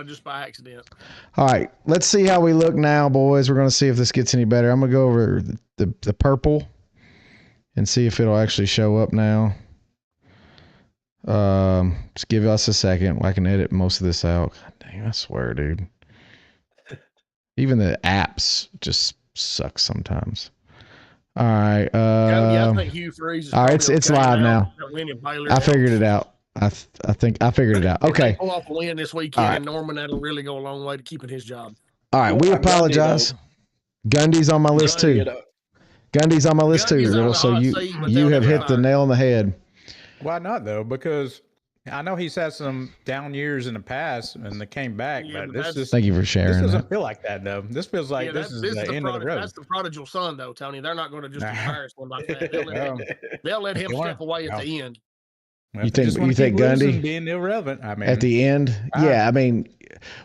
of just by accident. All right, let's see how we look now, boys. We're going to see if this gets any better. I'm going to go over the purple and see if it'll actually show up now. Just give us a second. I can edit most of this out. God dang, I swear, dude. Even the apps just suck sometimes. All right. I think Hugh Freeze is all right, it's live now. I figured it out. I think I figured it out. Okay. Pull off a win this weekend in Norman. That'll really go a long way to keeping his job. All right, we apologize. Gundy's on my list too. Gundy's on my list too, Riddle. So you have hit the nail on the head. Why not though? Because I know he's had some down years in the past and they came back, but this just thank you for sharing. This doesn't feel like that though. This feels like this is the end of the road. That's the prodigal son, though, Tony. They're not going to just embarrass one like that. They'll let him step away at the end. Well, you think Gundy being irrelevant? I mean, at the end, yeah. I mean,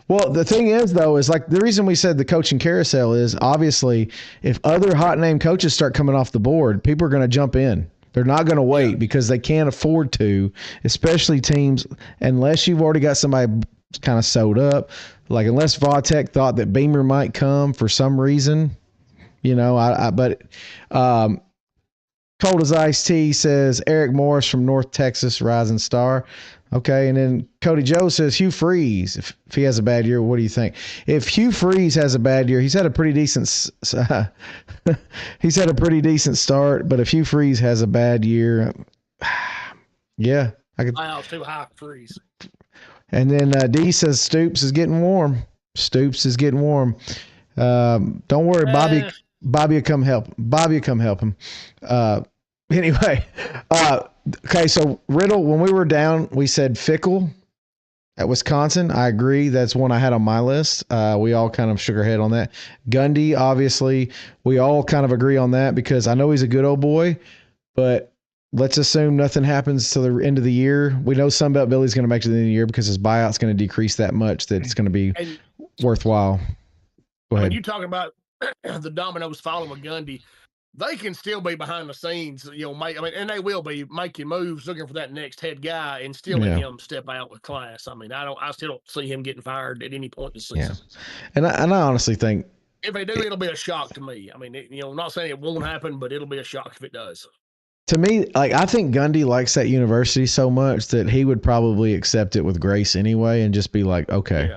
well, the thing is though, is like the reason we said the coaching carousel is obviously if other hot name coaches start coming off the board, people are going to jump in. They're not going to wait because they can't afford to, especially teams, unless you've already got somebody kind of sewed up. Like unless Va Tech thought that Beamer might come for some reason, you know. But Cold as Iced Tea says Eric Morris from North Texas, rising star. Okay, and then Cody Joe says Hugh Freeze. If he has a bad year, what do you think? If Hugh Freeze has a bad year, he's had a pretty decent start. But if Hugh Freeze has a bad year, yeah, I could. Wow, too high Freeze. And then D says Stoops is getting warm. Don't worry, Bobby will come help. Him. Anyway, okay, so Riddle, when we were down, we said Fickle at Wisconsin. I agree. That's one I had on my list. We all kind of shook our head on that. Gundy, obviously, we all kind of agree on that because I know he's a good old boy, but let's assume nothing happens till the end of the year. We know Sunbelt Billy's going to make it to the end of the year because his buyout's going to decrease that much that it's going to be worthwhile. Go ahead. When you talk about the dominoes falling with Gundy, they can still be behind the scenes, and they will be making moves, looking for that next head guy, and still let him step out with class. I mean, I still don't see him getting fired at any point in the season. Yeah, and I honestly think if they do, it'll be a shock to me. I mean, I'm not saying it won't happen, but it'll be a shock if it does. To me, like I think Gundy likes that university so much that he would probably accept it with grace anyway, and just be like, okay,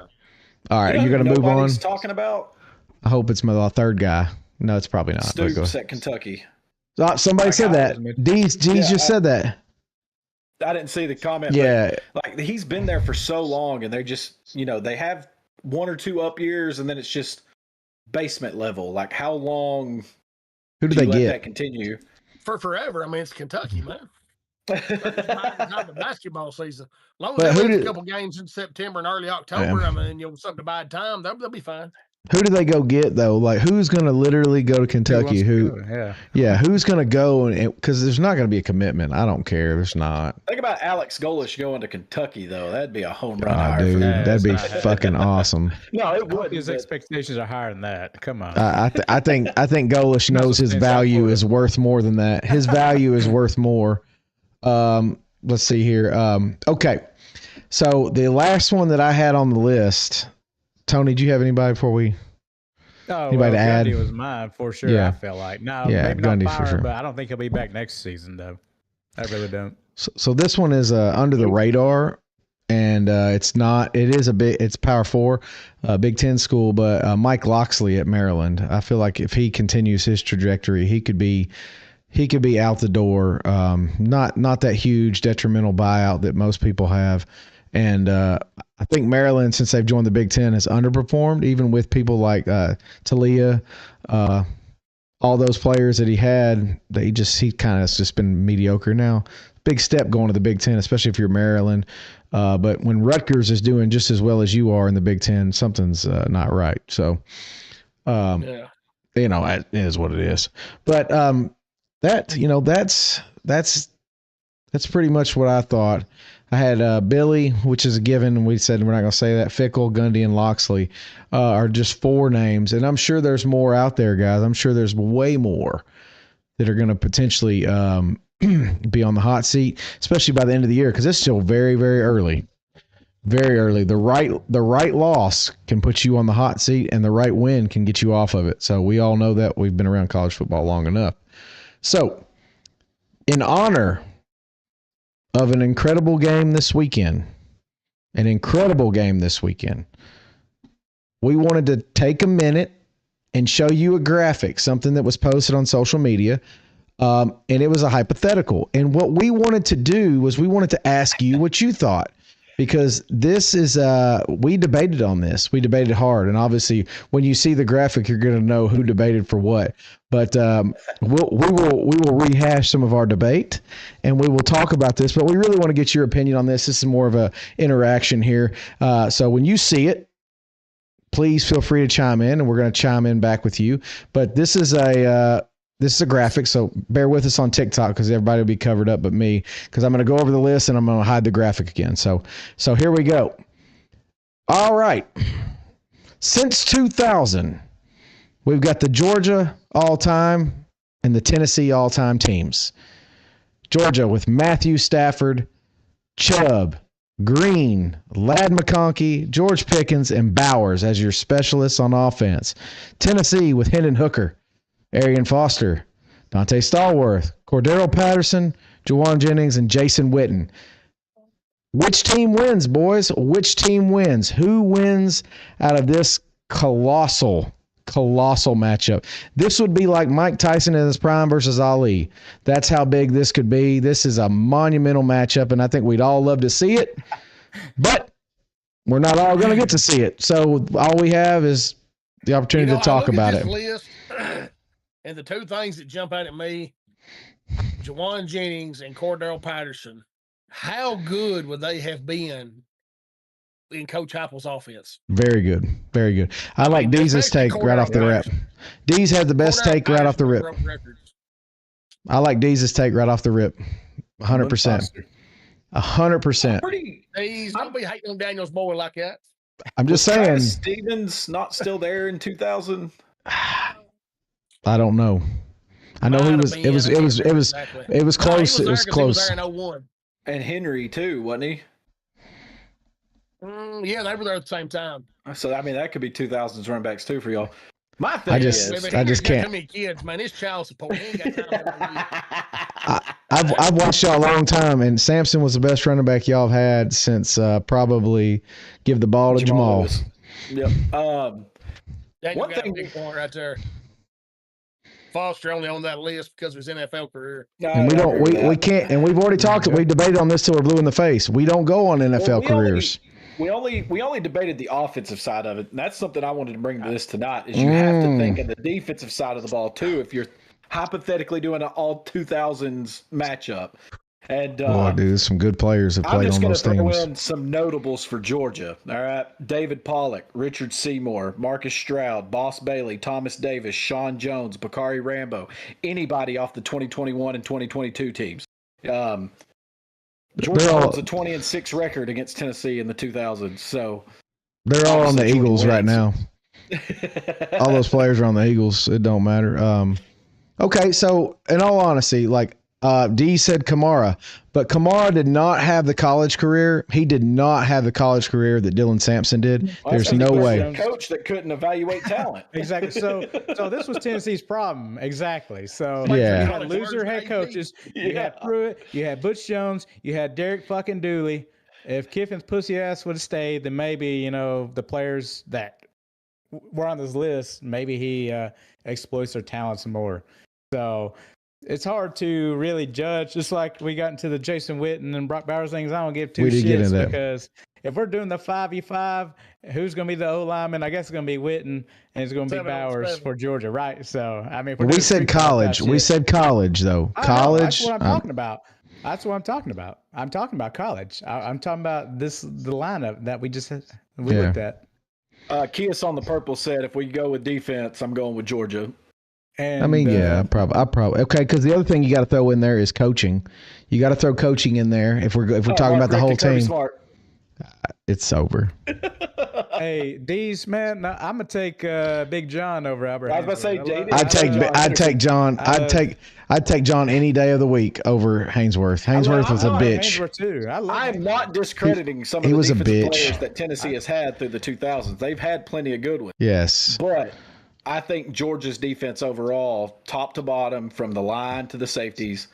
all right, you're going to move on. He's talking about. I hope it's my third guy. No, it's probably not. Stoops at Kentucky. Somebody said that. G's just said that. I didn't see the comment. Yeah. Like he's been there for so long and they're just, they have one or two up years and then it's just basement level. Like how long do they let get? That continue? For forever. I mean, it's Kentucky, man. Not the basketball season. As long as they win a couple games in September and early October, I mean, something to buy time, they'll be fine. Who do they go get though? Like who's going to literally go to Kentucky? Who's going to go? And because there's not going to be a commitment. I don't care. There's not. Think about Alex Golish going to Kentucky though. That'd be a home run. Dude, that'd be fucking awesome. No, it would. His expectations are higher than that. Come on. I think Golish knows his value is worth more than that. His value is worth more. Let's see here. Okay, so the last one that I had on the list. Tony, do you have anybody before we? Anybody to add? Gundy was mine for sure. Yeah. I felt like maybe Gundy not fired, for sure. But I don't think he'll be back next season though. I really don't. So this one is under the radar, and it's not. It is it's Power 4, Big Ten school, but Mike Loxley at Maryland. I feel like if he continues his trajectory, he could be out the door. Not that huge detrimental buyout that most people have. And I think Maryland, since they've joined the Big Ten, has underperformed, even with people like Talia, all those players that he had. He kind of has just been mediocre now. Big step going to the Big Ten, especially if you're Maryland. But when Rutgers is doing just as well as you are in the Big Ten, something's not right. So, it is what it is. But that's pretty much what I thought. I had Billy, which is a given, and we said we're not going to say that. Fickle, Gundy, and Loxley are just 4 names, and I'm sure there's more out there, guys. I'm sure there's way more that are going to potentially be on the hot seat, especially by the end of the year, because it's still very, very early. Very early. The right loss can put you on the hot seat, and the right win can get you off of it. So we all know that. We've been around college football long enough. So, in honor of an incredible game this weekend, we wanted to take a minute and show you a graphic, something that was posted on social media, and it was a hypothetical. And what we wanted to do was we wanted to ask you what you thought. Because this is, we debated on this. We debated hard. And obviously, when you see the graphic, you're going to know who debated for what. But we will rehash some of our debate, and we will talk about this. But we really want to get your opinion on this. This is more of a interaction here. So when you see it, please feel free to chime in, and we're going to chime in back with you. But this is a graphic, so bear with us on TikTok because everybody will be covered up but me, because I'm going to go over the list and I'm going to hide the graphic again. So here we go. All right. Since 2000, we've got the Georgia all-time and the Tennessee all-time teams. Georgia with Matthew Stafford, Chubb, Green, Ladd McConkey, George Pickens, and Bowers as your specialists on offense. Tennessee with Hendon Hooker, Arian Foster, Dante Stallworth, Cordero Patterson, Juwan Jennings, and Jason Witten. Which team wins, boys? Which team wins? Who wins out of this colossal matchup? This would be like Mike Tyson in his prime versus Ali. That's how big this could be. This is a monumental matchup, and I think we'd all love to see it. But we're not all going to get to see it. So all we have is the opportunity to talk about it. List, and the two things that jump out at me, Juwan Jennings and Cordero Patterson, how good would they have been in Coach Heupel's offense? Very good. Very good. I like Dee's take right off the rip. Dee's had the best take right off the rip. I like Dee's take right off the rip. 100%. 100%. Dee's, don't be hating on Daniel's boy like that. I'm just saying. Stevens not still there in 2000? I don't know. I know he was. It was close. It was close. He was there in 01. And Henry too, wasn't he? Yeah, they were there at the same time. So I mean, that could be 2000s running backs too for y'all. My thing I just can't. Too many kids, man. It's child support. He ain't got time I've watched y'all a long time, and Sampson was the best running back y'all have had since probably give the ball to Jamal. Yep. One thing, big point right there. Foster only on that list because of his NFL career. And we can't, and we've already talked, we debated on this till we're blue in the face. We don't go on NFL careers. We only debated the offensive side of it, and that's something I wanted to bring to this tonight, is you have to think of the defensive side of the ball too if you're hypothetically doing an all 2000s matchup. And boy, dude, some good players have played on those teams. I'm just going to throw in some notables for Georgia. All right, David Pollock, Richard Seymour, Marcus Stroud, Boss Bailey, Thomas Davis, Sean Jones, Bakari Rambo, anybody off the 2021 and 2022 teams. Georgia holds a 20-6 record against Tennessee in the 2000s. So they're all on the Eagles right now. All those players are on the Eagles. It don't matter. Okay, so in all honesty, like D said Kamara, but Kamara did not have the college career. He did not have the college career that Dylan Sampson did. There's no way. A coach that couldn't evaluate talent. Exactly. So this was Tennessee's problem. Exactly. So yeah. You had loser head coaches. You had Pruitt. You had Butch Jones. You had Derek fucking Dooley. If Kiffin's pussy ass would have stayed, then maybe the players that were on this list, maybe he exploits their talents more. So it's hard to really judge. Just like we got into the Jason Witten and Brock Bowers things, I don't give two shits because if we're doing the 5v5, who's going to be the O lineman? I guess it's going to be Witten, and it's going to be Bowers for Georgia, right? So I mean, we said college. We said college though. College. That's what I'm talking about. That's what I'm talking about. I'm talking about college. I'm talking about the lineup that we just looked at. Kias on the purple said, if we go with defense, I'm going with Georgia. And, I mean, I probably okay. Because the other thing you got to throw in there is coaching. You got to throw coaching in there if we're talking about the whole team. Smart. It's over. Hey, D's man, no, I'm gonna take Big John over Albert. I was about to say, JD. I'd take John any day of the week over Haynesworth. Haynesworth was a bitch. Haynesworth too. I'm not discrediting some of the defensive players that Tennessee has had through the 2000s. They've had plenty of good ones. Yes, but I think Georgia's defense overall, top to bottom, from the line to the safeties,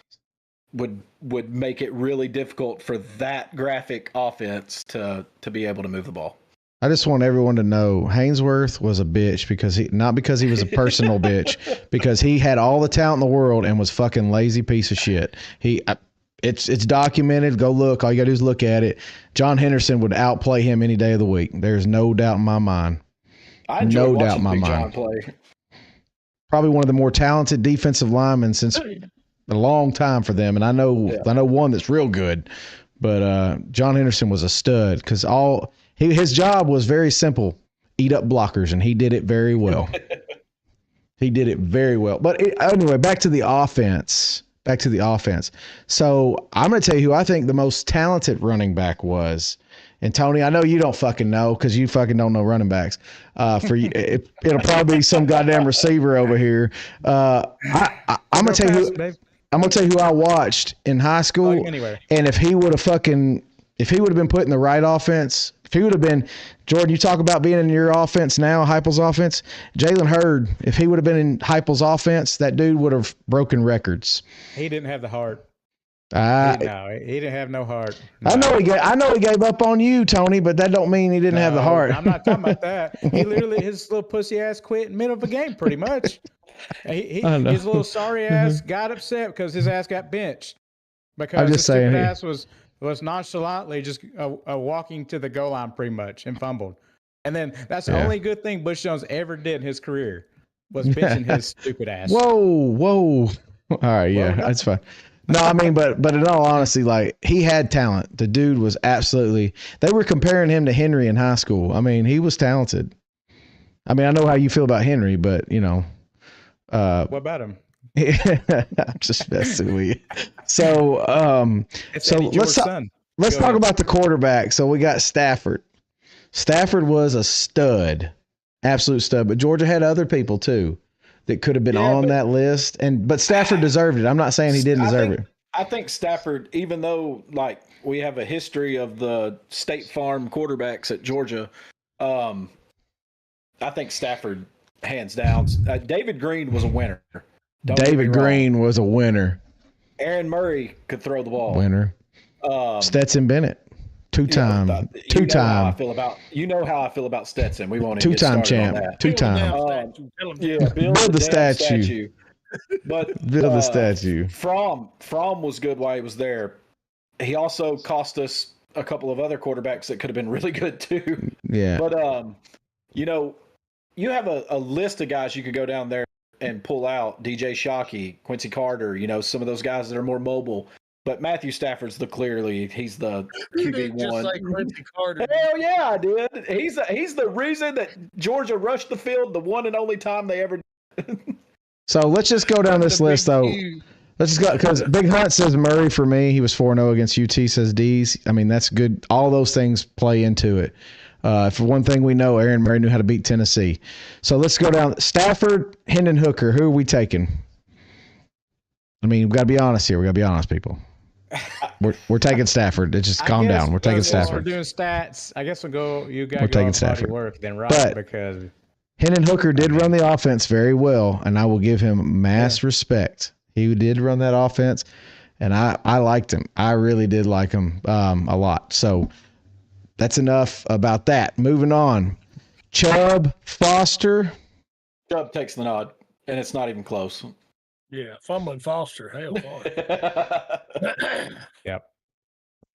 would make it really difficult for that graphic offense to be able to move the ball. I just want everyone to know Haynesworth was a bitch not because he was a personal bitch, because he had all the talent in the world and was fucking lazy piece of shit. It's documented. Go look. All you gotta do is look at it. John Henderson would outplay him any day of the week. There's no doubt in my mind. I enjoy watching Big John play. Probably one of the more talented defensive linemen since a long time for them, and I know one that's real good. But John Henderson was a stud because his job was very simple: eat up blockers, and he did it very well. He did it very well. But anyway, back to the offense. So I'm going to tell you who I think the most talented running back was. And Tony, I know you don't fucking know because you fucking don't know running backs. For you, it'll probably be some goddamn receiver over here. I'm going to tell you who. I'm gonna tell you who I watched in high school, and if he would have been put in the right offense, if he would have been, Jordan, you talk about being in your offense now, Heupel's offense. Jalen Hurd, if he would have been in Heupel's offense, that dude would have broken records. He didn't have the heart. He didn't have no heart. No. I know he gave up on you, Tony, but that don't mean he didn't have the heart. I'm not talking about that. He literally, his little pussy ass quit in the middle of a game, pretty much. His little sorry ass got upset because his ass got benched because his stupid ass was nonchalantly just walking to the goal line pretty much and fumbled. And then that's the only good thing Bush Jones ever did in his career was benching his stupid ass. Whoa. All right, that's fine. No, I mean, but in all honesty, like, he had talent. The dude was absolutely. They were comparing him to Henry in high school. I mean, he was talented. I mean, I know how you feel about Henry, but you know. What about him? I'm just messing with you. So let's talk about the quarterback. So we got Stafford. Stafford was a stud, absolute stud. But Georgia had other people too that could have been on that list, but Stafford deserved it. I'm not saying he didn't deserve it. I think Stafford, even though like we have a history of the State Farm quarterbacks at Georgia, I think Stafford. Hands down. David Green was a winner. David Green was a winner. Aaron Murray could throw the ball. Winner. Stetson Bennett. Two-time. You know how I feel about Stetson. We won't even two-time champ. Two-time. Build the statue. But build the statue. Fromm was good while he was there. He also cost us a couple of other quarterbacks that could have been really good too. Yeah. But you have a list of guys you could go down there and pull out. DJ Shockey, Quincy Carter, some of those guys that are more mobile. But Matthew Stafford's he's the QB1. Just like Quincy Carter. Hell yeah, I did. He's the reason that Georgia rushed the field the one and only time they ever did. So let's just go down this list, though. Let's just go, because Big Hunt says Murray for me. He was 4-0 against UT, says D's. I mean, that's good. All those things play into it. For one thing we know, Aaron Murray knew how to beat Tennessee. So let's go down. Stafford, Hendon Hooker. Who are we taking? I mean, we've got to be honest here. We got to be honest, people. We're taking Stafford. Just calm down. We're taking Stafford. We're doing stats. I guess we'll go. You got to taking Stafford. Work then, right? Because Hendon Hooker did run the offense very well, and I will give him mass respect. He did run that offense, and I liked him. I really did like him a lot. So. That's enough about that. Moving on. Chubb, Foster. Chubb takes the nod, and it's not even close. Yeah, fumbling Foster. Hell, yep.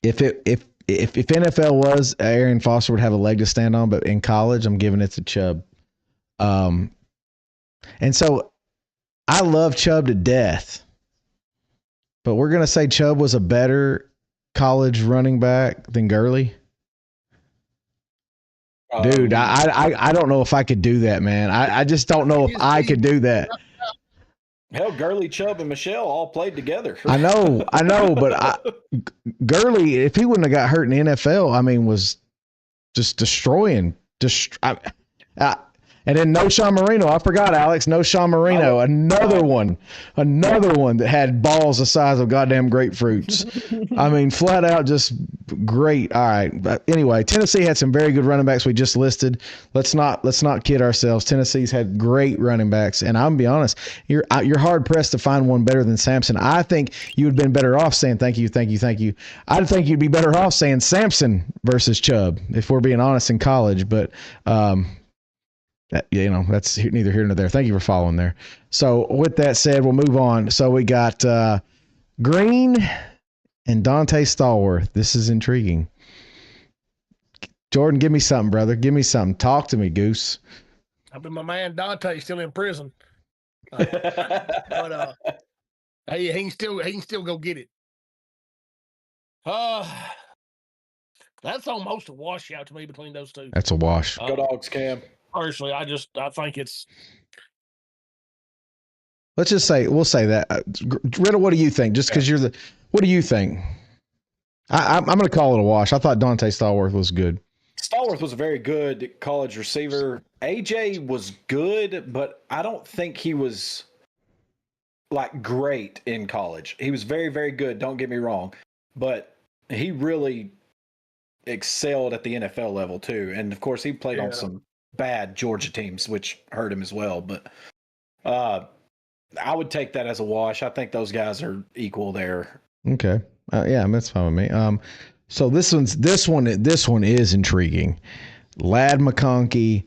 If NFL was, Arian Foster would have a leg to stand on, but in college, I'm giving it to Chubb. And so I love Chubb to death, but we're going to say Chubb was a better college running back than Gurley. Dude, I don't know if I could do that, man. I just don't know if I could do that. Hell, Gurley, Chubb, and Michelle all played together. I know, but Gurley, if he wouldn't have got hurt in the NFL, I mean, was just destroying And then no Sean Marino. I forgot, Alex. No Sean Marino. Another one that had balls the size of goddamn grapefruits. I mean, flat out just great. All right. But anyway, Tennessee had some very good running backs we just listed. Let's not kid ourselves. Tennessee's had great running backs, and I'm gonna be honest, you're hard pressed to find one better than Sampson. I think you would have been better off saying thank you. I think you'd be better off saying Sampson versus Chubb if we're being honest in college, but that's neither here nor there. Thank you for following there. So with that said, we'll move on. So we got Green and Dante Stallworth. This is intriguing. Jordan, give me something, brother. Give me something. Talk to me, Goose. I mean, my man Dante's still in prison. But he can still go get it. That's almost a washout to me between those two. That's a wash. Go Dogs, Cam. Personally, I think it's. Let's just say we'll say that. Riddle, what do you think? Just because what do you think? I'm going to call it a wash. I thought Dante Stallworth was good. Stallworth was a very good college receiver. AJ was good, but I don't think he was like great in college. He was very, very good. Don't get me wrong, but he really excelled at the NFL level too. And of course, he played on some bad Georgia teams, which hurt him as well. But I would take that as a wash. I think those guys are equal there. Okay, yeah, that's fine with me. So this one is intriguing. Ladd McConkey,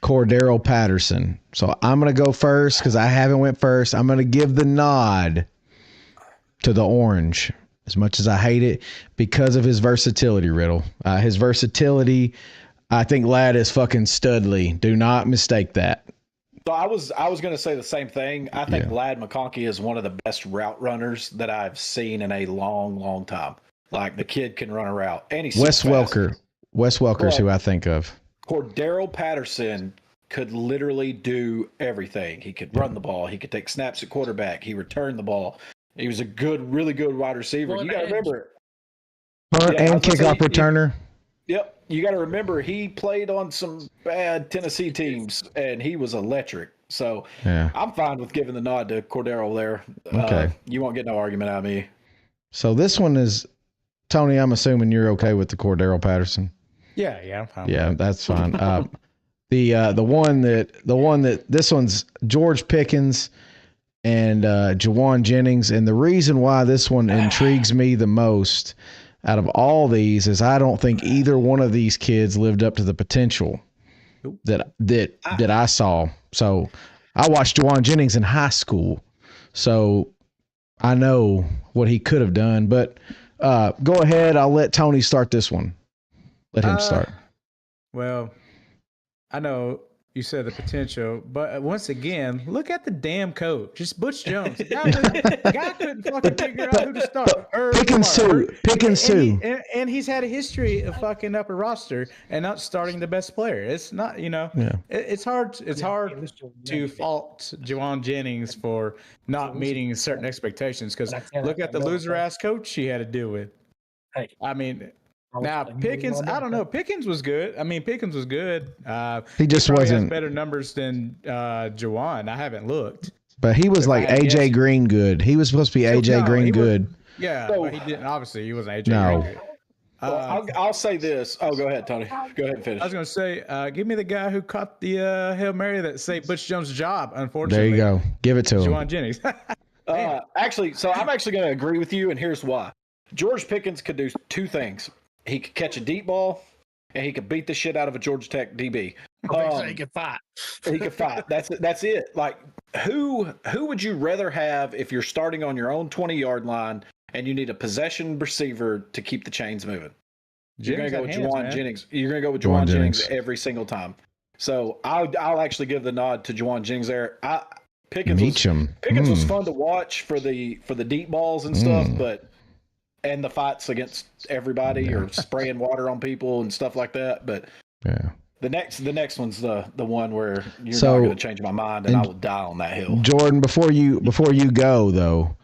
Cordero Patterson. So I'm gonna go first because I haven't went first. I'm gonna give the nod to the orange, as much as I hate it, because of his versatility. Riddle, his versatility. I think Ladd is fucking studly. Do not mistake that. So I was going to say the same thing. I think Ladd McConkey is one of the best route runners that I've seen in a long, long time. Like, the kid can run a route. And he's Wes Welker's who I think of. Cordero Patterson could literally do everything. He could run the ball. He could take snaps at quarterback. He returned the ball. He was a really good wide receiver. You got to remember. Punt and kickoff returner. Yep. You got to remember, he played on some bad Tennessee teams, and he was electric. So I'm fine with giving the nod to Cordero there. Okay. You won't get no argument out of me. So this one is, Tony, I'm assuming you're okay with the Cordero Patterson. Yeah, I'm fine. Yeah, that's fine. The one that this one's George Pickens and Jawan Jennings, and the reason why this one intrigues me the most out of all these is I don't think either one of these kids lived up to the potential that I saw. So I watched Jawan Jennings in high school, so I know what he could have done. But go ahead. I'll let Tony start this one. Let him start. Well, I know you said the potential, but once again, look at the damn coach. Just Butch Jones. The guy couldn't fucking figure out who to start. Pickens too. And he's had a history of fucking up a roster and not starting the best player. It's not, it's hard. It's hard to fault Jawan Jennings for not meeting certain expectations, because look at the loser ass coach he had to deal with. I mean. Now Pickens, I don't know. Pickens was good. He just wasn't has better numbers than Jawan. I haven't looked, but he was like AJ Green good. He was supposed to be AJ Green good. Yeah, but he didn't. Obviously, he wasn't AJ Green good. I'll say this. Oh, go ahead, Tony. Go ahead and finish. I was going to say, give me the guy who caught the Hail Mary that saved Butch Jones' job. Unfortunately, there you go. Give it to him. Jawan Jennings. Actually, so I'm actually going to agree with you, and here's why. George Pickens could do two things. He could catch a deep ball, and he could beat the shit out of a Georgia Tech DB. He could fight. He could fight. That's it. Like, who would you rather have if you're starting on your own 20-yard line and you need a possession receiver to keep the chains moving? You're going to go with Jawan Jennings. You're going to go with Jawan Jennings every single time. So I'll actually give the nod to Jawan Jennings there. Pickens was fun to watch for the deep balls and stuff, and the fights against everybody or spraying water on people and stuff like that. But the next one's the one where you're not going to change my mind, and I will die on that hill. Jordan, before you go though,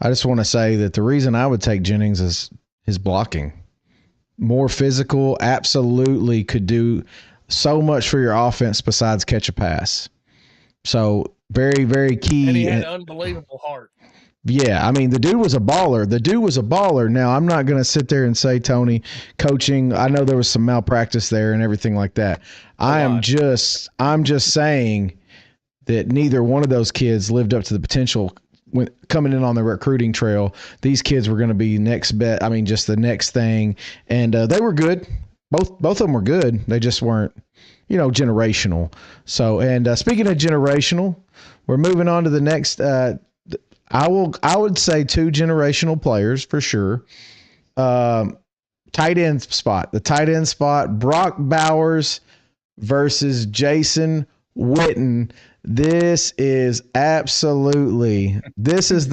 I just want to say that the reason I would take Jennings is his blocking. More physical, absolutely could do so much for your offense besides catch a pass. So very, very key. And he had an unbelievable heart. Yeah, I mean, the dude was a baller. Now, I'm not going to sit there and say, Tony, coaching, I know there was some malpractice there and everything like that. I'm just saying that neither one of those kids lived up to the potential when coming in on the recruiting trail. These kids were going to be next bet. I mean, just the next thing. And they were good. Both of them were good. They just weren't, generational. So, and speaking of generational, we're moving on to the next I would say 2 generational players for sure. Tight end spot. The tight end spot, Brock Bowers versus Jason Witten. This is the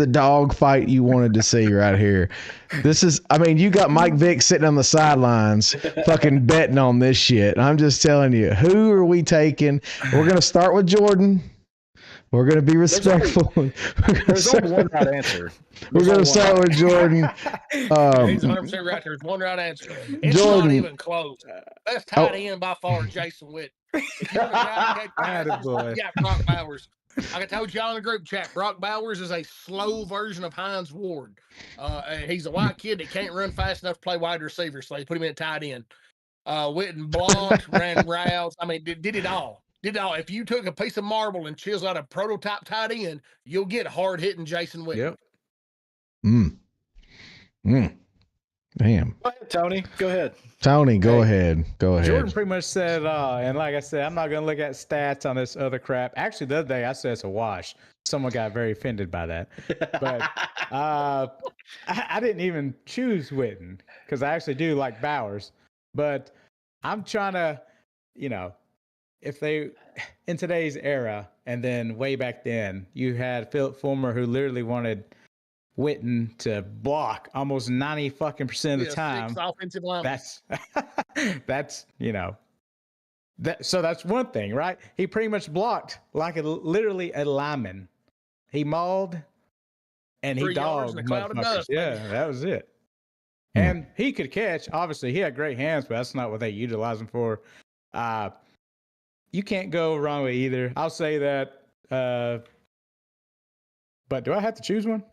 dog fight you wanted to see right here. You got Mike Vick sitting on the sidelines fucking betting on this shit. I'm just telling you, who are we taking? We're going to start with Jordan. We're going to be respectful. There's only one right answer. We're going to start with Jordan. He's 100% right. There's one right answer. It's Jordan. Not even close. Best tight end by far, Jason Witt. If you got Brock Bowers. Like I told y'all in the group chat, Brock Bowers is a slow version of Hines Ward. He's a white kid that can't run fast enough to play wide receiver, so they put him in a tight end. Witten blocked, ran routes. I mean, did it all. If you took a piece of marble and chiseled out a prototype tight end, you'll get hard hitting Jason Witten. Yep. Damn. Go ahead, Tony. Go ahead. Tony, go ahead. Jordan pretty much said, and like I said, I'm not going to look at stats on this other crap. Actually, the other day I said it's a wash. Someone got very offended by that. But I didn't even choose Witten because I actually do like Bowers. But I'm trying to, if they, in today's era, and then way back then, you had Philip Fulmer who literally wanted Witten to block almost 90% of the time. Offensive line. So that's one thing, right? He pretty much blocked like literally a lineman. He mauled and he dogged motherfuckers. Yeah, that was it. And he could catch. Obviously, he had great hands, but that's not what they utilize him for. You can't go wrong with either. I'll say that. But do I have to choose one?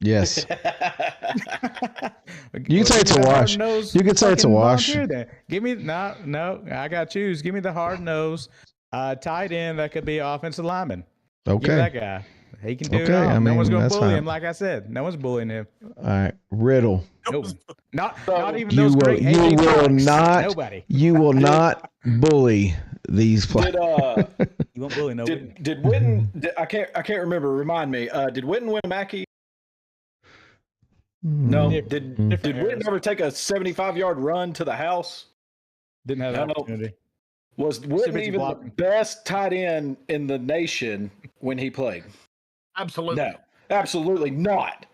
Yes. You can say it's a wash. You can say it's a wash. Give me no. I got to choose. Give me the hard nose tight end that could be offensive lineman. Okay. Give me that guy. He can do it all. No one's going to bully him, like I said. No one's bullying him. All right, Riddle. No. Not even those great AJ Fox. Nobody. You will not bully these players. You won't bully nobody. Did Witten? I can't remember. Remind me. Did Witten win a Mackey? No. Did Witten ever take a 75-yard run to the house? Didn't have that opportunity. Was Witten even the best tight end in the nation when he played? Absolutely. No, absolutely not.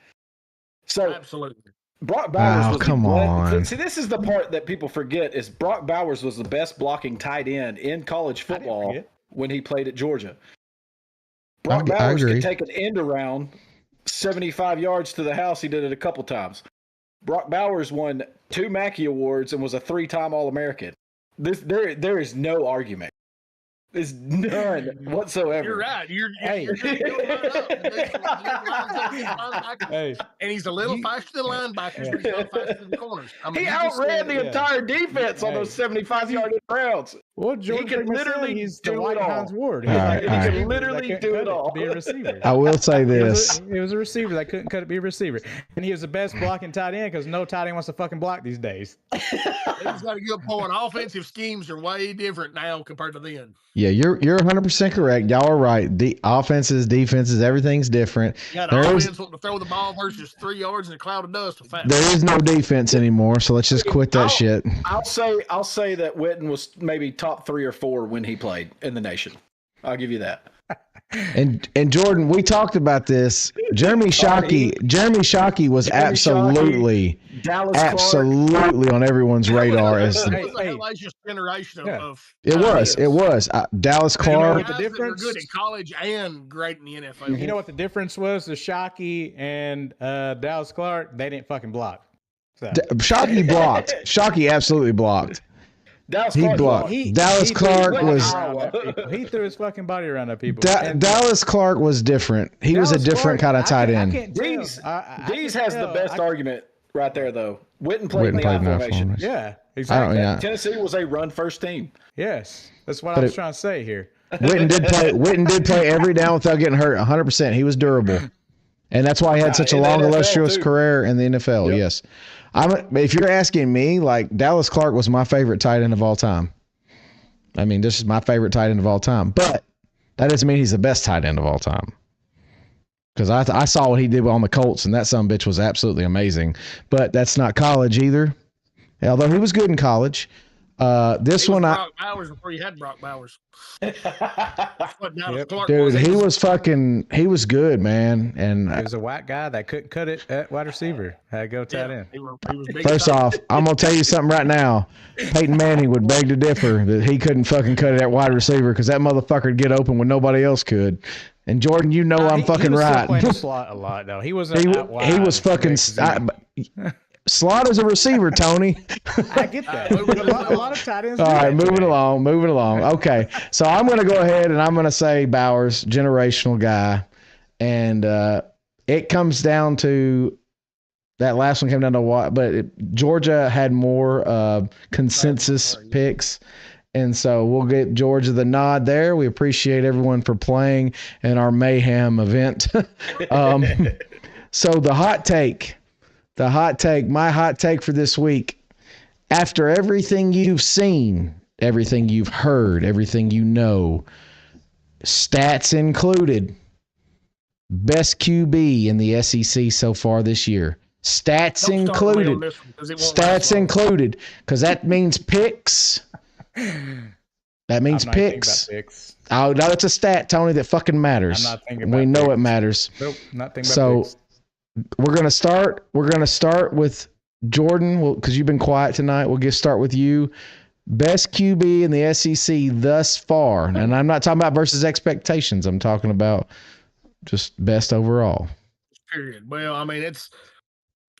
So absolutely. Brock Bowers was come on. See, this is the part that people forget is Brock Bowers was the best blocking tight end in college football when he played at Georgia. Brock Bowers could take an end around 75 yards to the house. He did it a couple times. Brock Bowers won 2 Mackey Awards and was a 3-time All-American. There is no argument. There's none whatsoever. You're right. And he's a little faster than linebackers, but he's not faster than the corners. He outran the entire defense on those 75-yard rounds. Well, Jordan he can literally he's the white Hines Ward. He can literally do it all. Be a receiver. I will say this. He was a receiver that couldn't cut it, be a receiver. And he was the best blocking tight end because no tight end wants to fucking block these days. He's got a good point. Offensive schemes are way different now compared to then. Yeah, you're 100% correct. Y'all are right. The offenses, defenses, everything's different. You got offense wanting to throw the ball versus 3 yards in a cloud of dust. There is no defense anymore, so let's just quit that shit. I'll say that Witten was maybe top 3 or 4 when he played in the nation. I'll give you that. And Jordan, we talked about this. Jeremy Shockey was absolutely on everyone's radar as the generation of it was Dallas Clark. The difference good in college and great in the NFL. You know what the difference was? The Shockey and Dallas Clark, they didn't fucking block. So. Shockey blocked. Shockey absolutely blocked. Dallas Clark was. He threw his fucking body around that people. Dallas Clark was different. He was a different kind of tight end. Dees has the best argument right there, though. Witten played in the I formation. Yeah, exactly. Tennessee was a run-first team. Yes, that's what I was trying to say here. Witten did play every down without getting hurt 100%. He was durable. And that's why he had such a long, illustrious career in the NFL. Yep. Yes. If you're asking me, like, Dallas Clark was my favorite tight end of all time. I mean, this is my favorite tight end of all time. But that doesn't mean he's the best tight end of all time. Because I saw what he did on the Colts, and that sumbitch was absolutely amazing. But that's not college either. Although he was good in college. Brock Bowers before you had Brock Bowers. Dude, he was good, man. And he was a white guy that couldn't cut it at wide receiver. Had to go tight end. He was big. First off, I'm gonna tell you something right now. Peyton Manning would beg to differ that he couldn't fucking cut it at wide receiver because that motherfucker would get open when nobody else could. And Jordan, you know I'm fucking right. He was playing slot a lot though. He wasn't. He was fucking. Slot as a receiver, Tony. I get that. A lot of tight ends. All right, moving along. Okay, so I'm going to go ahead and I'm going to say Bowers, generational guy. And it comes down to that last one came down to what? But Georgia had more consensus picks. And so we'll get Georgia the nod there. We appreciate everyone for playing in our mayhem event. So the hot take. My hot take for this week, after everything you've seen, everything you've heard, everything you know, stats included, best QB in the SEC so far this year. Stats included, because that means picks. That means picks. Oh, no, it's a stat, Tony, that fucking matters. I'm not thinking about we know it matters. Nope, not thinking about picks. We're gonna start with Jordan, because you've been quiet tonight. We'll start with you. Best QB in the SEC thus far, and I'm not talking about versus expectations. I'm talking about just best overall. Period. Well, I mean,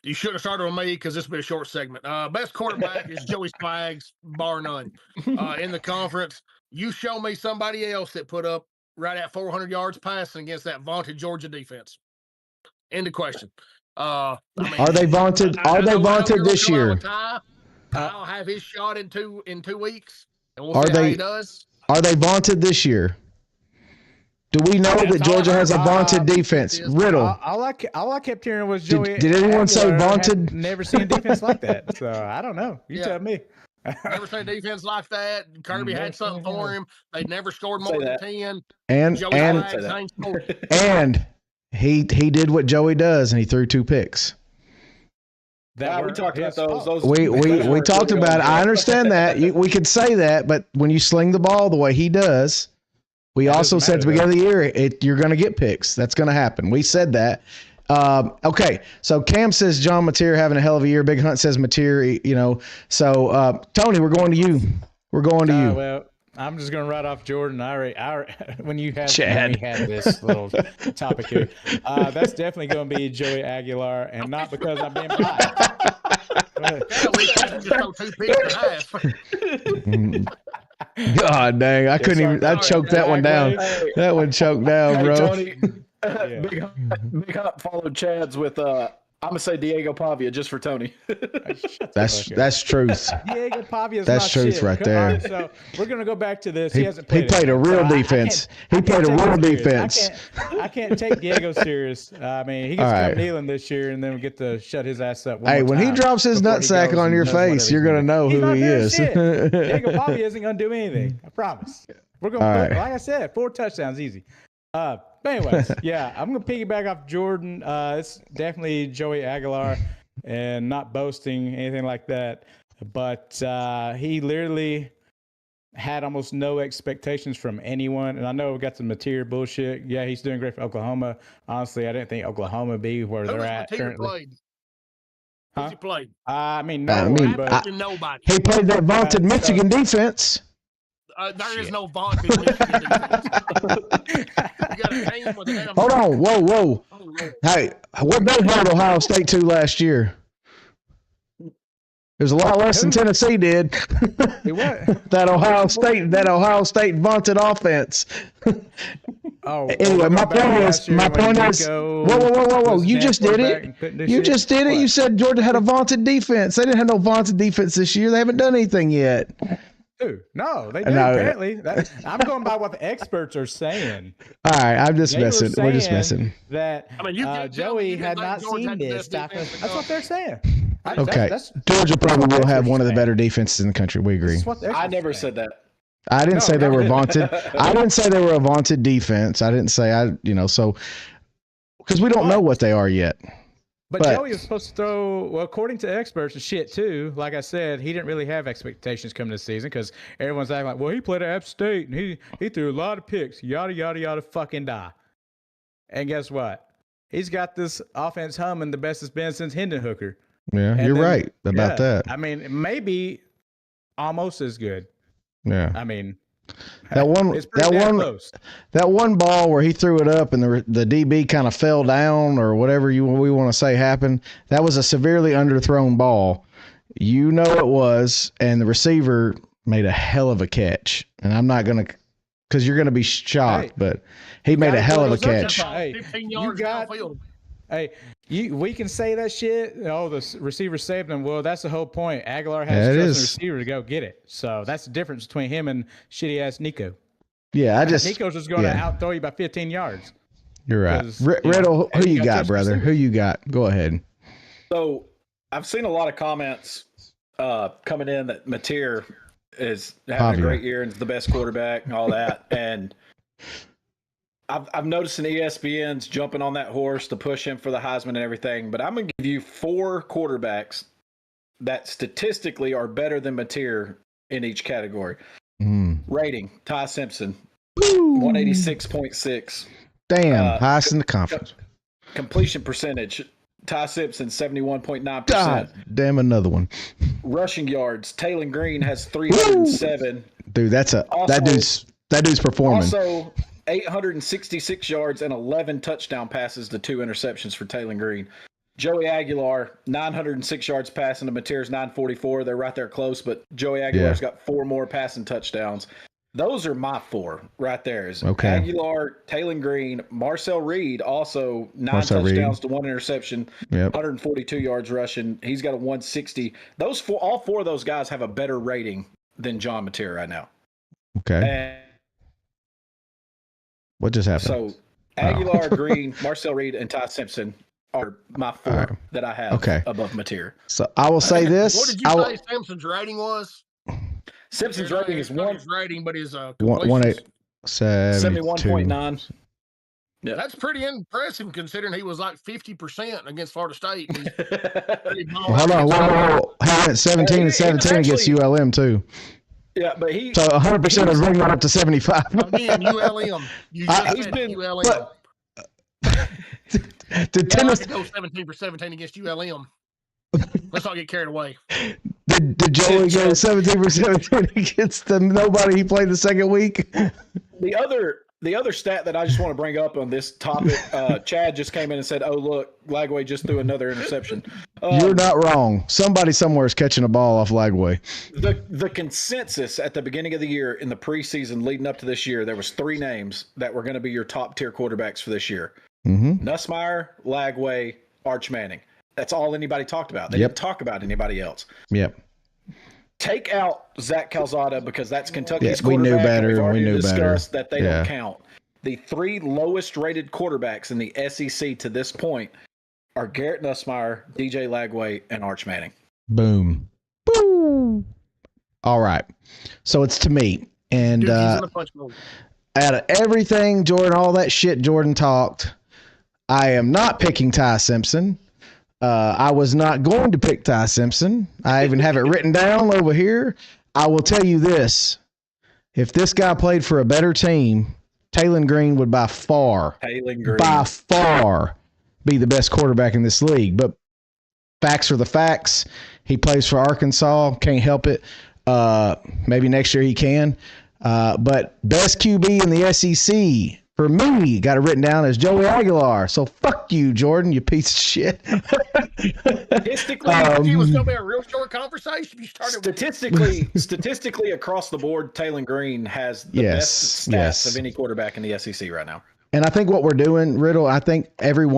you should have started with me because this will be a short segment. Best quarterback is Joey Spags, bar none. In the conference, you show me somebody else that put up right at 400 yards passing against that vaunted Georgia defense. End of question. I mean, are they vaunted? Are they vaunted this year? I'll have his shot in 2 weeks, and we'll see how he does. Are they vaunted this year? Do we know that Georgia has a vaunted defense? Riddle. All I kept hearing was Joey. Did anyone say vaunted? Never seen a defense like that. So I don't know. You tell me. Never seen a defense like that. Kirby had something for him. They never scored more than 10. And he did what Joey does, and he threw 2 picks. We talked about those. We talked about it. I understand that. We could say that, but when you sling the ball the way he does, we also said at the beginning of the year, you're going to get picks. That's going to happen. We said that. Okay, so Cam says John Mateer having a hell of a year. Big Hunt says Mateer, So, Tony, we're going to you. Well, I'm just going to write off Jordan. When you had this little topic here, that's definitely going to be Joey Aguilar, and not because I'm being biased. God dang, I couldn't even. I choked that one down. That one choked down, bro. Tony, Big Hunt followed Chad's with I'm gonna say Diego Pavia just for Tony. That's truth. Diego Pavia. That's truth shit. right there. Right, so we're gonna go back to this. He hasn't played. He played a real defense. He played a real defense. I can't take Diego serious. I mean, he gets to kneeling this year, and then we get to shut his ass up. Hey, when he drops his nutsack on your face, you're gonna know who he is. Diego Pavia isn't gonna do anything. I promise. We're gonna, like I said, 4 touchdowns, easy. But anyways, I'm going to piggyback off Jordan. It's definitely Joey Aguilar, and not boasting, anything like that. But he literally had almost no expectations from anyone. And I know we got some material bullshit. Yeah, he's doing great for Oklahoma. Honestly, I didn't think Oklahoma would be where they're at currently. Played? Huh? He played? Nobody. He played that vaunted Michigan defense. There is no vaunted Michigan defense. Hold on. Whoa. Hey, what they held Ohio State to last year? It was a lot less than Tennessee did. It was. that Ohio State vaunted offense. Anyway, my point is, whoa! You just did it. You just did it. You said Georgia had a vaunted defense. They didn't have no vaunted defense this year. They haven't done anything yet. Dude, no, they do. Apparently, I'm going by what the experts are saying. All right, I'm just messing. We're just messing. That Joey had not seen this. That's what they're saying. Okay, Georgia probably will have one of the better defenses in the country. We agree. I never said that. I didn't say they were vaunted. I didn't say they were a vaunted defense. I didn't say so because we don't know what they are yet. But Joey was supposed to throw, well, according to experts and shit too, like I said, he didn't really have expectations coming this season because everyone's acting like, well, he played at App State and he threw a lot of picks, yada, yada, yada, fucking die. And guess what? He's got this offense humming the best it's been since Hendon Hooker. Yeah, you're right about that. I mean, maybe almost as good. Yeah. I mean, that one ball where he threw it up and the DB kind of fell down or whatever we want to say happened. That was a severely underthrown ball. You know it was, and the receiver made a hell of a catch. And I'm not going to, because you're going to be shocked, but he made a hell of a catch. 15 yards downfield. We can say that shit. Oh, the receiver saved him. Well, that's the whole point. Aguilar has the receiver to go get it. So that's the difference between him and shitty ass Nico. Yeah, Nico's just going to outthrow you by 15 yards. You're right. Riddle, who you got, brother? Who you got? Go ahead. So I've seen a lot of comments coming in that Mateer is having a great year and is the best quarterback and all that. And I've noticed in ESPN's jumping on that horse to push him for the Heisman and everything, but I'm going to give you 4 quarterbacks that statistically are better than Mateer in each category. Rating, Ty Simpson, 186.6. Damn, highest in the conference. Completion percentage, Ty Simpson, 71.9%. God damn, another one. Rushing yards, Taylor Green has 307. Dude, that dude's performing. Also, 866 yards and 11 touchdown passes to 2 interceptions for Taylor Green. Joey Aguilar, 906 yards passing to Mateer's 944. They're right there close, but Joey Aguilar's got 4 more passing touchdowns. Those are my 4 right there. Aguilar, Taylor Green, Marcel Reed, also 9 touchdowns to 1 interception, 142 yards rushing. He's got a 160. All 4 of those guys have a better rating than John Mateer right now. Okay. And what just happened? So Aguilar, Green, Marcel Reed, and Ty Simpson are my 4 that I have above Mateer. So I will say this. What did you say Simpson's rating was? Simpson's rating is 1. His rating, but his 71.9. Yeah, that's pretty impressive considering he was like 50% against Florida State. Hold on. He went 17 and 17 against ULM too. Yeah, but so 100% is running up to 75. Again, ULM. You just said ULM. Did Tennessee go 17 for 17 against ULM? Let's not get carried away. Did Joey go 17 for 17 against nobody he played the second week? The other stat that I just want to bring up on this topic, Chad just came in and said, "Oh look, Lagway just threw another interception." You're not wrong. Somebody somewhere is catching a ball off Lagway. The consensus at the beginning of the year in the preseason leading up to this year, there was 3 names that were going to be your top tier quarterbacks for this year: Nussmeier, Lagway, Arch Manning. That's all anybody talked about. They didn't talk about anybody else. Yep. Take out Zach Calzada because that's Kentucky's we quarterback. knew better. We've already we knew discussed better. That they don't count. The 3 lowest rated quarterbacks in the SEC to this point are Garrett Nussmeier, DJ Lagway, and Arch Manning. Boom. Boom. All right. So it's to me. And Dude, out of everything, Jordan, all that shit Jordan talked, I am not picking Ty Simpson. I was not going to pick Ty Simpson. I even have it written down over here. I will tell you this. If this guy played for a better team, Taylor Green would by far be the best quarterback in this league. But facts are the facts. He plays for Arkansas. Can't help it. Maybe next year he can. But best QB in the SEC For me, got it written down as Joey Aguilar. So fuck you, Jordan, you piece of shit. Statistically, it was going to be a real short conversation. You started statistically across the board, Taylor Green has the best stats of any quarterback in the SEC right now. And I think what we're doing, Riddle, I think every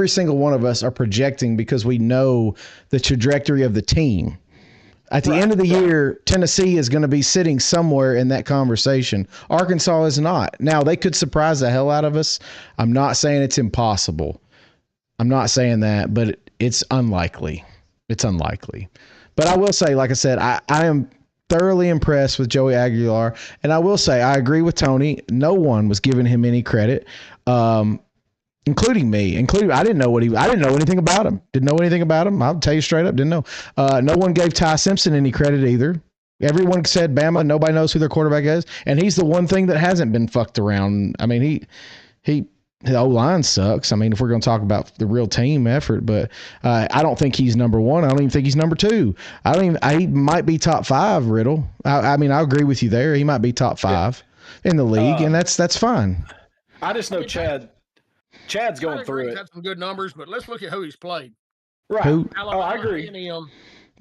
single one of us are projecting because we know the trajectory of the team. At the end of the year, Tennessee is going to be sitting somewhere in that conversation. Arkansas is not. Now, they could surprise the hell out of us. I'm not saying it's impossible. I'm not saying that, but it's unlikely. It's unlikely. But I will say, like I said, I am thoroughly impressed with Joey Aguilar. And I will say, I agree with Tony. No one was giving him any credit. Including me. I didn't know anything about him. Didn't know anything about him. I'll tell you straight up, didn't know. No one gave Ty Simpson any credit either. Everyone said Bama, nobody knows who their quarterback is, and he's the one thing that hasn't been fucked around. I mean, the O-line sucks. I mean, if we're going to talk about the real team effort, but I don't think he's number one. I don't even think he's number two. He might be top five, Riddle. I mean, I agree with you there. He might be top five in the league, and that's fine. I just know Chad's going through it. Got some good numbers, but let's look at who he's played. Right. Alabama, I agree.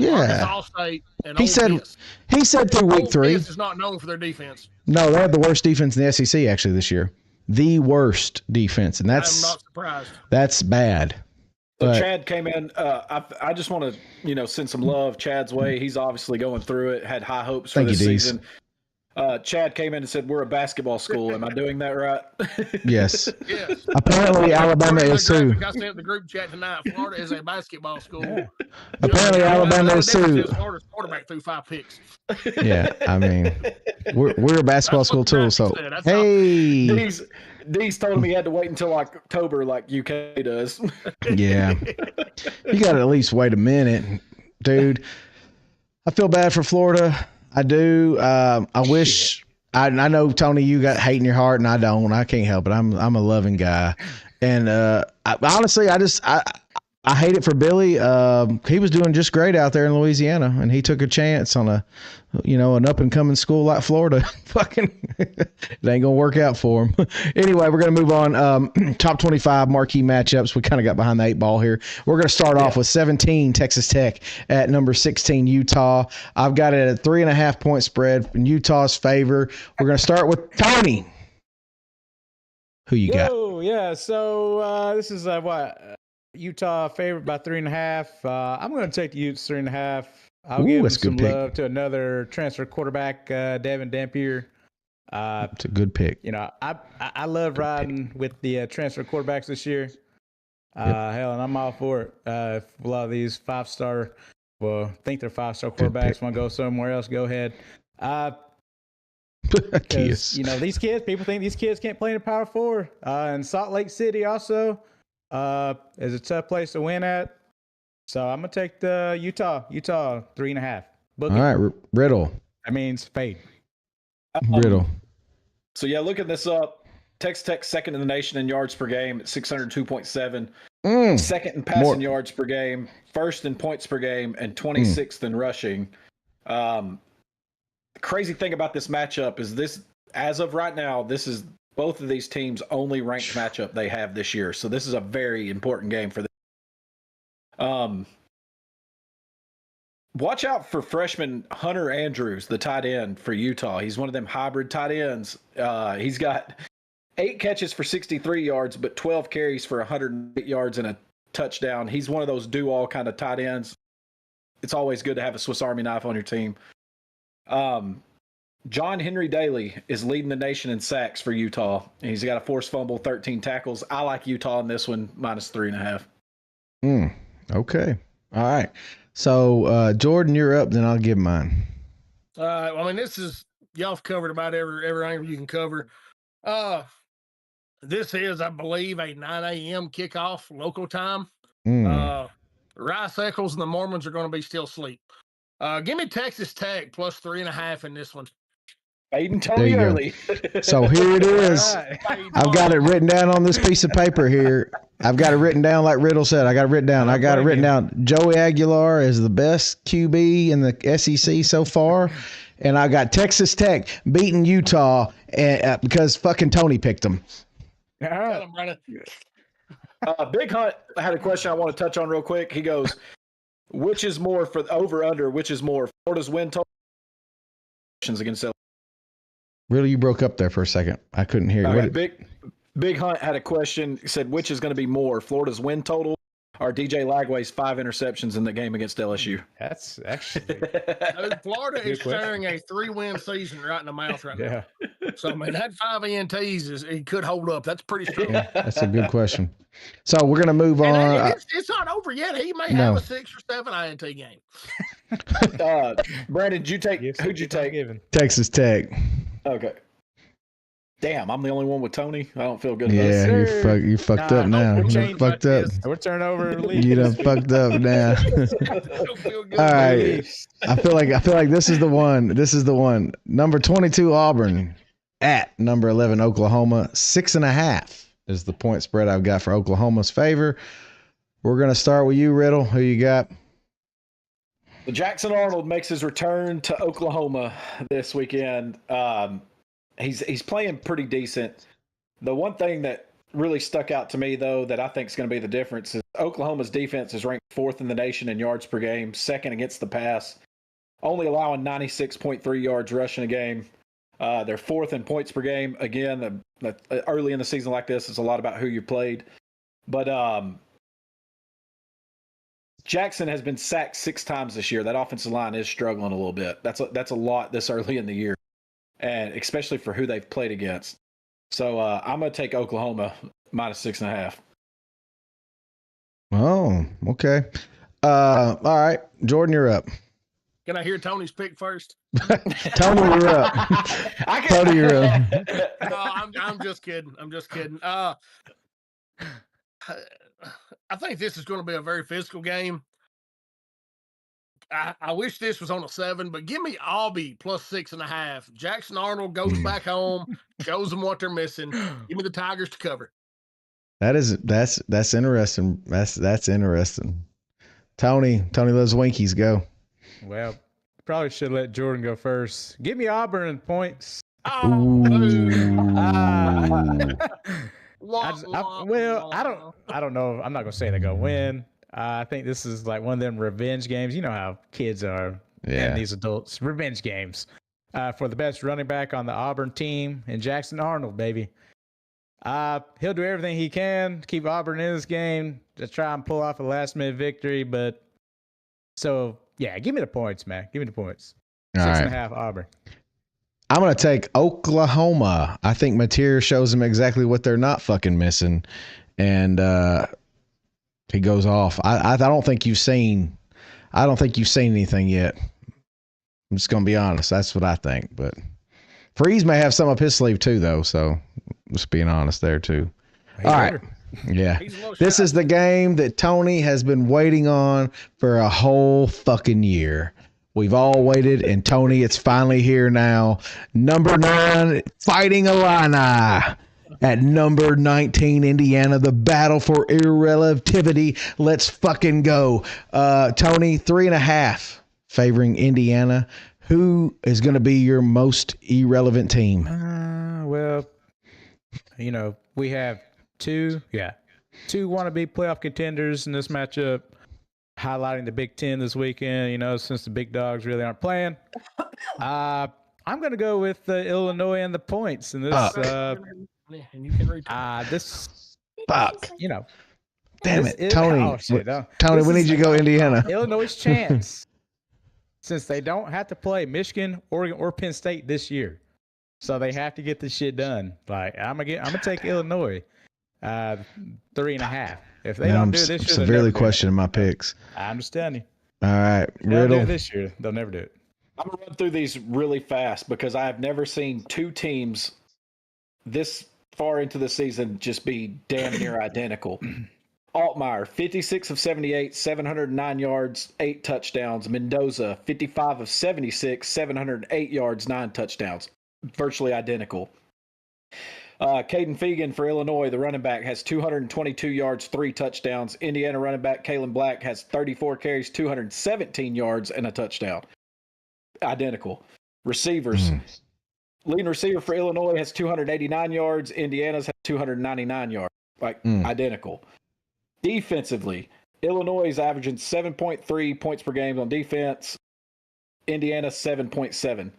Arkansas State, and he said through week 3. Ole Miss is not known for their defense. No, they had the worst defense in the SEC actually this year. The worst defense, and that's I'm not surprised. That's bad. So Chad came in. I just want to send some love Chad's way. He's obviously going through it. Had high hopes for this season. Chad came in and said, "We're a basketball school." Am I doing that right? Yes. Apparently, Alabama is too. I sent the group chat tonight. Florida is a basketball school. Apparently, Alabama is too. Florida's quarterback threw 5 picks. Yeah, I mean, we're a basketball school too. So hey, D's told me he had to wait until October, like UK does. Yeah, you got to at least wait a minute, dude. I feel bad for Florida. I do. I wish. I know, Tony, you got hate in your heart, and I don't. I can't help it. I'm a loving guy, and honestly, I hate it for Billy. He was doing just great out there in Louisiana, and he took a chance on an up and coming school like Florida. Fucking, it ain't gonna work out for him. Anyway, we're gonna move on. Top 25 marquee matchups. We kind of got behind the 8 ball here. We're gonna start off with 17 Texas Tech at number 16 Utah. I've got it at a 3.5 point spread in Utah's favor. We're gonna start with Tony. Who you got? Oh yeah. So this is Utah favorite by 3.5. I'm going to take the Utes 3.5. I'll give some love to another transfer quarterback, Devin Dampier. It's a good pick. I love riding with the transfer quarterbacks this year. Hell, and I'm all for it. If a lot of these think they're 5-star quarterbacks want to go somewhere else, go ahead. Because these kids, people think these kids can't play in the Power 4. And Salt Lake City also is a tough place to win at. So I'm gonna take the Utah 3.5. All right, Riddle. That means fade. Riddle. So looking this up, Texas Tech second in the nation in yards per game at 602.7. Second in passing yards per game, first in points per game, and 26th in rushing. The crazy thing about this matchup is this, as of right now, this is both of these teams' only ranked matchup they have this year. So this is a very important game for them. Watch out for freshman Hunter Andrews, the tight end for Utah. He's one of them hybrid tight ends. He's got 8 catches for 63 yards, but 12 carries for 108 yards and a touchdown. He's one of those do-all kind of tight ends. It's always good to have a Swiss Army knife on your team. John Henry Daly is leading the nation in sacks for Utah. He's got a forced fumble, 13 tackles. I like Utah in this one, minus 3.5. Okay. All right. So, Jordan, you're up, then I'll give mine. This is, y'all have covered about every angle you can cover. This is, I believe, a 9 a.m. kickoff local time. Rice Eccles and the Mormons are going to be still asleep. Give me Texas Tech plus 3.5 in this one. Aiden Tony early. So here it is. I've got it written down on this piece of paper here. I've got it written down like Riddle said. I got it written down. Joey Aguilar is the best QB in the SEC so far. and I got Texas Tech beating Utah because fucking Tony picked them. All right. Big Hunt had a question I want to touch on real quick. He goes, which is more for the over-under, which is more Florida's win total against LSU? Really, you broke up there for a second. I couldn't hear you. Big Hunt had a question. He said, which is going to be more, Florida's win total or DJ Lagway's 5 interceptions in the game against LSU? That's actually... Florida is staring a 3-win season right in the mouth right now. So, I mean, that 5 ENTs, it could hold up. That's pretty strong. Yeah, that's a good question. So we're going to move on. It's not over yet. He may have a 6 or 7 INT game. Brandon, who'd you take? Texas Tech. Okay. Damn, I'm the only one with Tony. I don't feel good. Yeah, you fucked up now. You fucked up. We're turning over. You done fucked up now. All right. I feel like this is the one. This is the one. Number 22 Auburn at number 11 Oklahoma. 6.5 is the point spread I've got for Oklahoma's favor. We're gonna start with you, Riddle. Who you got? Well, Jackson Arnold makes his return to Oklahoma this weekend. He's playing pretty decent. The one thing that really stuck out to me, though, that I think is going to be the difference is Oklahoma's defense is ranked 4th in the nation in yards per game, 2nd against the pass, only allowing 96.3 yards rushing a game. They're 4th in points per game. Again, early in the season like this, it's a lot about who you played. But Jackson has been sacked 6 times this year. That offensive line is struggling a little bit. That's a lot this early in the year, and especially for who they've played against. So I'm going to take Oklahoma minus 6.5. Oh, okay. All right. Jordan, you're up. Can I hear Tony's pick first? Tony, you're up. Tony, you're up. No, I'm just kidding. I'm just kidding. I think this is going to be a very physical game. I wish this was on a 7, but give me Albie plus 6.5. Jackson Arnold goes back home, shows them what they're missing. Give me the Tigers to cover. That's interesting. That's interesting. Tony loves Winkies. Go. Well, probably should let Jordan go first. Give me Auburn in points. I don't know. I'm not gonna say they're gonna win. I think this is like one of them revenge games. You know how kids are and these adults. Revenge games for the best running back on the Auburn team, and Jackson Arnold, baby. He'll do everything he can to keep Auburn in this game to try and pull off a last-minute victory. But so, yeah, give me the points, man. Give me the points. 6.5 Auburn. I'm going to take Oklahoma. I think Mateer shows them exactly what they're not fucking missing. And he goes off. I don't think you've seen anything yet. I'm just going to be honest. That's what I think. But Freeze may have some up his sleeve too, though. So just being honest there too. All right. Yeah. This is the game that Tony has been waiting on for a whole fucking year. We've all waited, and Tony, it's finally here now. Number 9, Fighting Illini. At number 19, Indiana, the battle for irrelativity. Let's fucking go. Tony, 3.5, favoring Indiana. Who is going to be your most irrelevant team? Well, we have two wannabe playoff contenders in this matchup, highlighting the Big Ten this weekend, since the big dogs really aren't playing. I'm going to go with Illinois and the points in this. And you can read fuck. Damn it, Tony. Tony, we need you to go Indiana. Illinois' chance, since they don't have to play Michigan, Oregon, or Penn State this year, so they have to get this shit done. Like I'm gonna take Illinois, 3.5. If they don't do it this year, severely questioning my picks. I'm just telling you. All right, Riddle. They'll do it this year. They'll never do it. I'm gonna run through these really fast because I have never seen two teams this far into the season just be damn near identical. Altmaier, 56 of 78, 709 yards, 8 touchdowns. Mendoza, 55 of 76, 708 yards, 9 touchdowns. Virtually identical. Caden Fegan for Illinois, the running back, has 222 yards, 3 touchdowns. Indiana running back Kalen Black has 34 carries, 217 yards, and a touchdown. Identical. Receivers. Leading receiver for Illinois has 289 yards. Indiana's has 299 yards. Identical. Defensively, Illinois is averaging 7.3 points per game on defense. Indiana 7.7.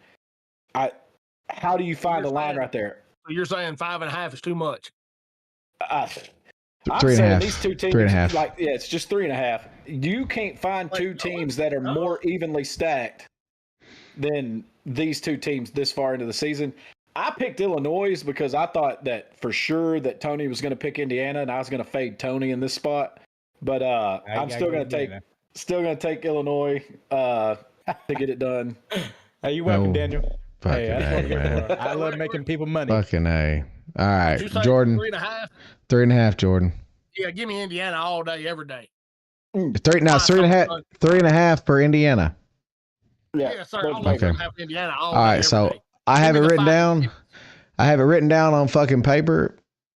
How do you find a line right there? You're saying 5.5 is too much. I'm 3.5. saying these two teams, 3.5. it's just 3.5. You can't find two teams that are more evenly stacked than these two teams this far into the season. I picked Illinois because I thought that for sure that Tony was going to pick Indiana, and I was going to fade Tony in this spot. But I'm still going to take Illinois to get it done. Hey, you welcome, Daniel. Fucking hey, I love making people money. Fucking A. All right, Jordan. 3.5. 3.5, Jordan. Yeah, give me Indiana all day, every day. 3.5. 3.5 for Indiana. Yeah, sir. Okay. Indiana all right, so day. I have it written down. I have it written down on fucking paper.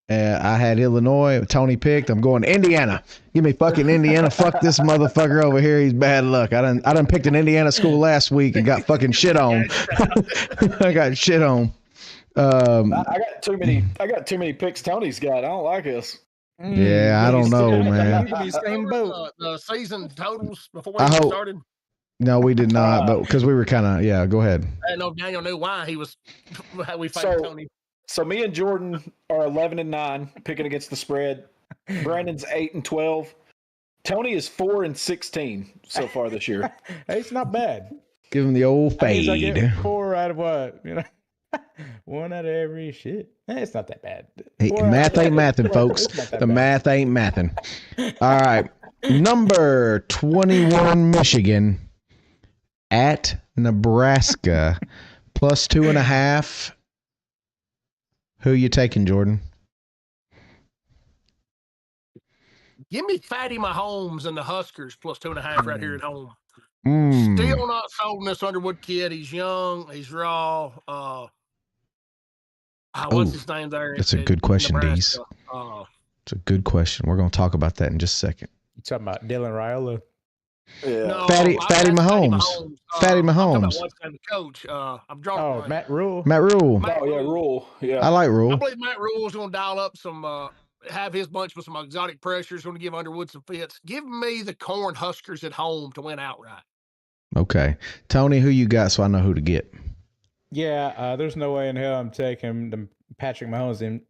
I had Illinois. Tony picked. I'm going Indiana. Give me fucking Indiana. Fuck this motherfucker over here. He's bad luck. I done picked an Indiana school last week and got fucking shit on. I got shit on. I got too many picks Tony's got. I don't like this. Yeah, I don't know, man. Same boat. The season totals before we started. No, we did not, but because we were kind of go ahead. I didn't know if Daniel knew why we fight Tony. So me and Jordan are 11-9, picking against the spread. Brandon's 8-12. Tony is 4-16 so far this year. Hey, it's not bad. Give him the old fade. I get 4 out of what? 1 out of every shit. It's not that bad. Math ain't mathing, folks. The math ain't mathing. All right. Number 21, Michigan at Nebraska plus 2.5. Who you taking, Jordan? Give me Fatty Mahomes and the Huskers plus 2.5 right here at home. Still not sold on this Underwood kid. He's young. He's raw. What's his name there? That's a good question, Deez. It's a good question. We're going to talk about that in just a second. You talking about Dylan Raiola? Yeah. No, Fatty Mahomes. Fatty Mahomes. I'm coach. I'm drawing. Matt Rule. Rule. Yeah. I like Rule. I believe Matt Rule's going to dial up some, have his bunch with some exotic pressures, going to give Underwood some fits. Give me the Corn Huskers at home to win outright. Okay. Tony, who you got so I know who to get? Yeah, there's no way in hell I'm taking the Patrick Mahomes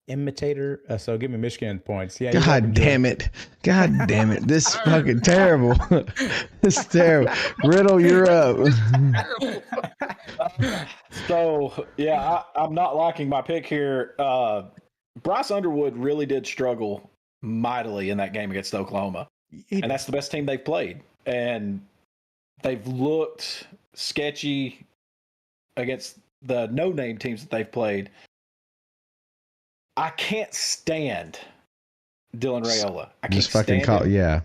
imitator. So give me Michigan points. Yeah. God damn it. This is fucking terrible. This is terrible. Riddle, you're up. I'm not liking my pick here. Bryce Underwood really did struggle mightily in that game against Oklahoma. And that's the best team they've played. And they've looked sketchy against the no-name teams that they've played. I can't stand Dylan Raiola. I can't stand him. Yeah.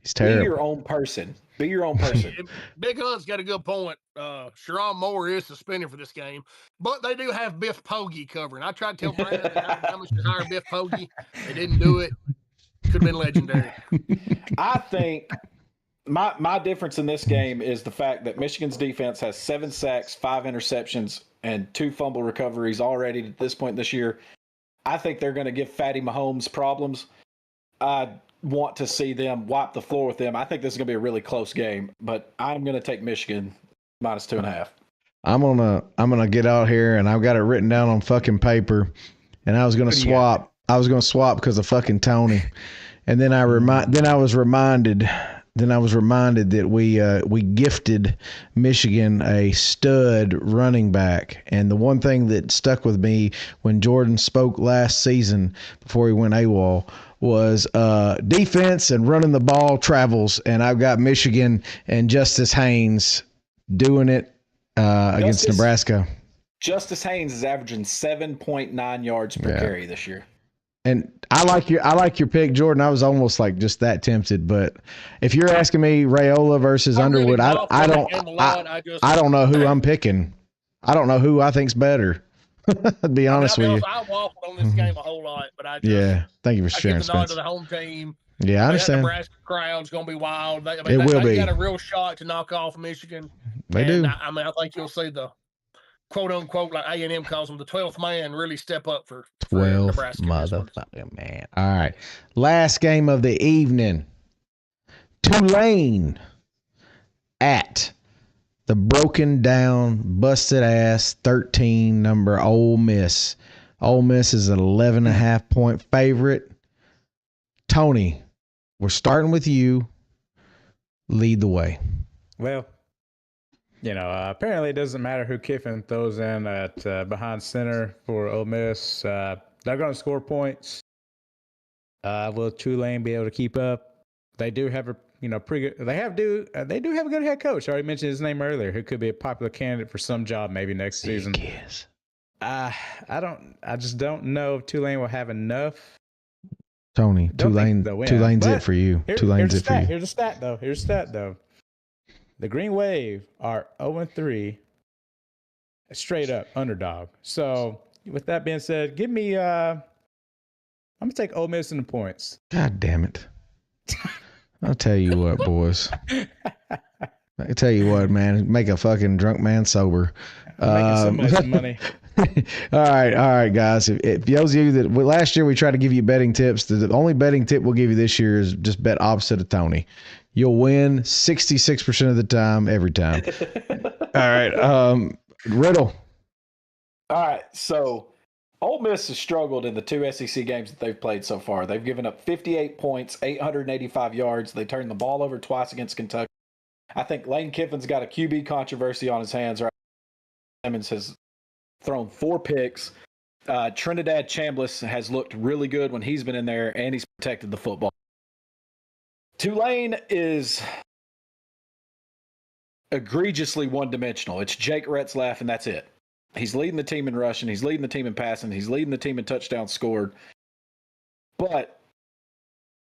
He's terrible. Be your own person. Big Hunt's got a good point. Sharon Moore is suspended for this game, but they do have Biff Poggi covering. I tried to tell Brandon how much to hire Biff Poggi. They didn't do it. Could have been legendary. I think my difference in this game is the fact that Michigan's defense has 7 sacks, 5 interceptions, and 2 fumble recoveries already at this point this year. I think they're going to give Fatty Mahomes problems. I want to see them wipe the floor with them. I think this is going to be a really close game, but I'm going to take Michigan minus 2.5. I'm gonna get out here, and I've got it written down on fucking paper, and I was going to swap. I was going to swap because of fucking Tony, and then I was reminded that we gifted Michigan a stud running back. And the one thing that stuck with me when Jordan spoke last season before he went AWOL was defense and running the ball travels. And I've got Michigan and Justice Haynes doing it against Nebraska. Justice Haynes is averaging 7.9 yards per carry this year. And I like your pick, Jordan. I was almost like just that tempted, but if you're asking me Raiola versus Underwood, I don't know who I'm picking. I don't know who I think's better. To be honest with you, I waffled on this game a whole lot, but thank you for sharing. I give the nod to the home team. Yeah, I understand. That Nebraska crowd's going to be wild. They got a real shot to knock off Michigan. They do. I think you'll see the quote unquote, like A&M calls them, the 12th man really step up for 12 Nebraska. Motherfucking man. All right. Last game of the evening. Tulane at the broken down, busted ass 13 number Ole Miss. Ole Miss is an 11.5 point favorite. Tony, we're starting with you. Lead the way. Well, apparently it doesn't matter who Kiffin throws in at behind center for Ole Miss. They're going to score points. Will Tulane be able to keep up? They do have a pretty good. They do have a good head coach. I already mentioned his name earlier, who could be a popular candidate for some job maybe next season. I just don't know if Tulane will have enough. Tony, Tulane's it for you. Tulane's it for you. Here's a stat though. The Green Wave are 0-3, straight up underdog. So with that being said, give me. I'm gonna take Ole Miss in the points. God damn it! I'll tell you what, boys. I tell you what, man. Make a fucking drunk man sober. I'm making so much money. All right, guys. If those of you that last year we tried to give you betting tips, the only betting tip we'll give you this year is just bet opposite of Tony. You'll win 66% of the time, every time. All right, Riddle. All right, so Ole Miss has struggled in the two SEC games that they've played so far. They've given up 58 points, 885 yards. They turned the ball over twice against Kentucky. I think Lane Kiffin's got a QB controversy on his hands right now. Simmons has thrown 4 picks. Trinidad Chambliss has looked really good when he's been in there, and he's protected the football. Tulane is egregiously one-dimensional. It's Jake Retzlaff, and that's it. He's leading the team in rushing. He's leading the team in passing. He's leading the team in touchdowns scored. But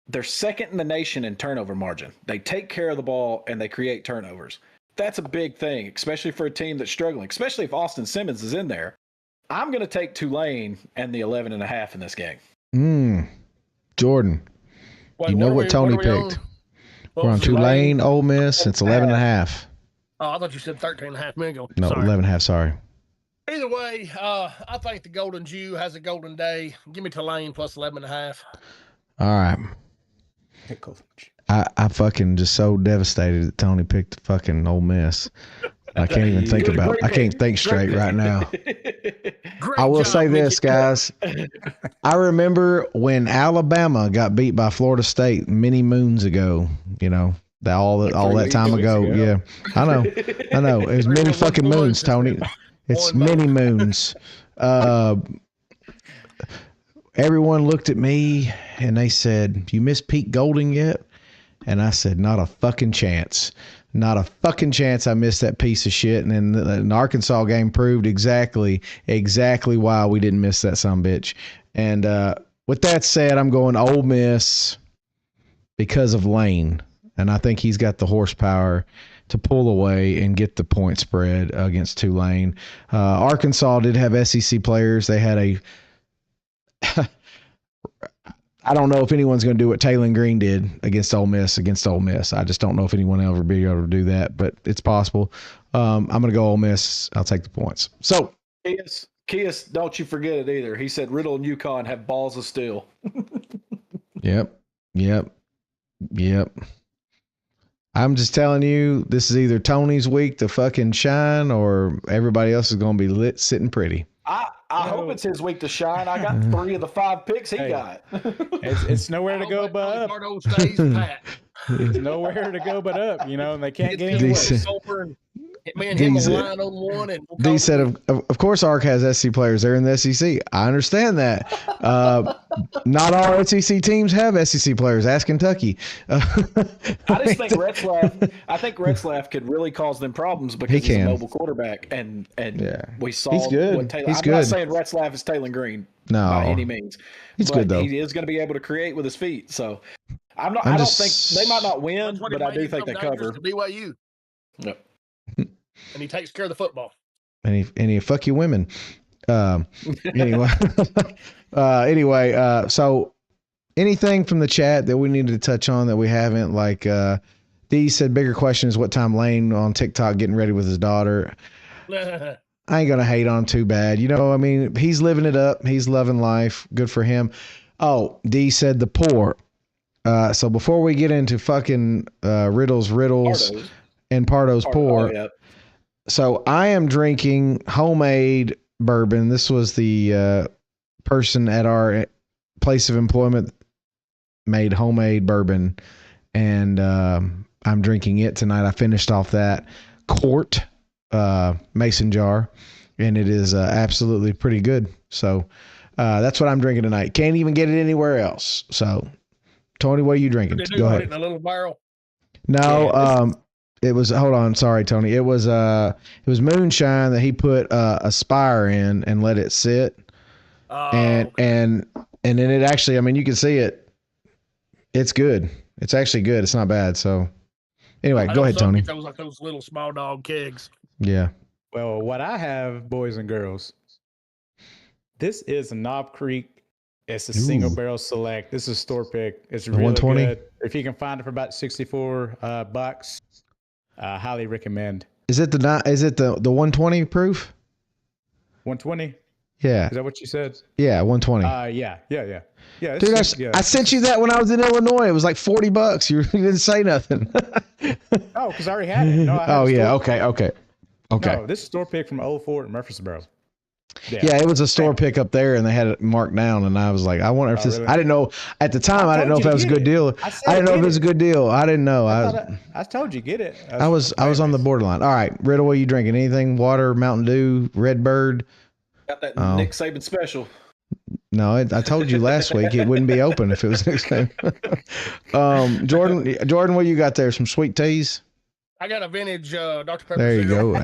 they're second in the nation in turnover margin. They take care of the ball, and they create turnovers. That's a big thing, especially for a team that's struggling, especially if Austin Simmons is in there. I'm going to take Tulane and the 11.5 in this game. Jordan, you know what Tony picked. We're on Tulane, Ole Miss. It's 11.5. Oh, I thought you said 13.5 minutes ago. No, 11.5, sorry. Either way, I think the Golden Jew has a golden day. Give me Tulane plus 11.5. All right. I fucking just so devastated that Tony picked the fucking Ole Miss. I can't even think about it. I can't think straight right now. I will say this, guys. I remember when Alabama got beat by Florida State many moons ago, all that time ago. Yeah, I know. It was many fucking moons, Tony. It's many moons. Everyone looked at me and they said, "You miss Pete Golding yet?" And I said, "Not a fucking chance. Not a fucking chance I missed that piece of shit." And then the Arkansas game proved exactly why we didn't miss that sumbitch. And with that said, I'm going Ole Miss because of Lane. And I think he's got the horsepower to pull away and get the point spread against Tulane. Arkansas did have SEC players. They had a I don't know if anyone's going to do what Taylor Green did against Ole Miss. I just don't know if anyone will ever be able to do that, but it's possible. I'm going to go Ole Miss. I'll take the points. So, Kias, don't you forget it either. He said Riddle and UConn have balls of steel. Yep. I'm just telling you, this is either Tony's week to fucking shine or everybody else is going to be lit sitting pretty. I hope it's his week to shine. I got 3 of the 5 picks he got. It's nowhere to go but up. It's nowhere to go but up, and they can't get anywhere. Me and him will line on one. And D said, of course, ARC has SC players. They're in the SEC. I understand that. Not all SEC teams have SEC players. Ask Kentucky. I just think Retzlaff could really cause them problems because he's a mobile quarterback. And we saw he's good. What Taylor. He's I'm good. not saying Retzlaff is Taylor Green by any means. He's good though. He is going to be able to create with his feet. So I don't think they might not win, but I do think they cover. BYU. Yep. And he takes care of the football. And he fuck you women. Anyway, so anything from the chat that we needed to touch on that we haven't? Like Dee said, bigger question is what time Lane on TikTok getting ready with his daughter. I ain't gonna hate on him too bad. You know, I mean, he's living it up. He's loving life. Good for him. Oh, Dee said the pour. So before we get into fucking riddles, Pardo's. and Pardo's pour, yeah. so I am drinking homemade bourbon. This was the person at our place of employment made homemade bourbon, and I'm drinking it tonight. I finished off that quart mason jar, and it is absolutely pretty good. So that's what I'm drinking tonight. Can't even get it anywhere else. So, Tony, what are you drinking? Go ahead. In a little barrel. No, it was. Hold on, sorry, Tony. It was moonshine that he put a spire in and let it sit, and then it actually. I mean, you can see it. It's good. It's actually good. It's not bad. So, anyway, go ahead, Tony. Those like those little small dog kegs. Yeah. Well, what I have, boys and girls, this is a Knob Creek. It's a single barrel select. This is store pick. It's really 120? good. If you can find it for about $64, highly recommend. Is it the 120 proof? 120? Yeah. Is that what you said? Yeah, 120. Yeah. Dude, I sent you that when I was in Illinois. It was like $40. You didn't say nothing. Oh, because I already had it. No, Okay. No, this is store pick from Old Fort in Murfreesboro. Yeah, it was a store pick up there, and they had it marked down, and I was like, I wonder if this. Really? I didn't know at the time. I didn't know if that was a good deal. I didn't know if it was a good deal. I didn't know. I told you get it. I was on the borderline. All right, Riddle, what are you drinking? Anything? Water, Mountain Dew, Red Bird? Got that Nick Saban special. No, I told you last week it wouldn't be open if it was next time. Jordan, what you got there? Some sweet teas? I got a vintage Dr. Pepper. There you go.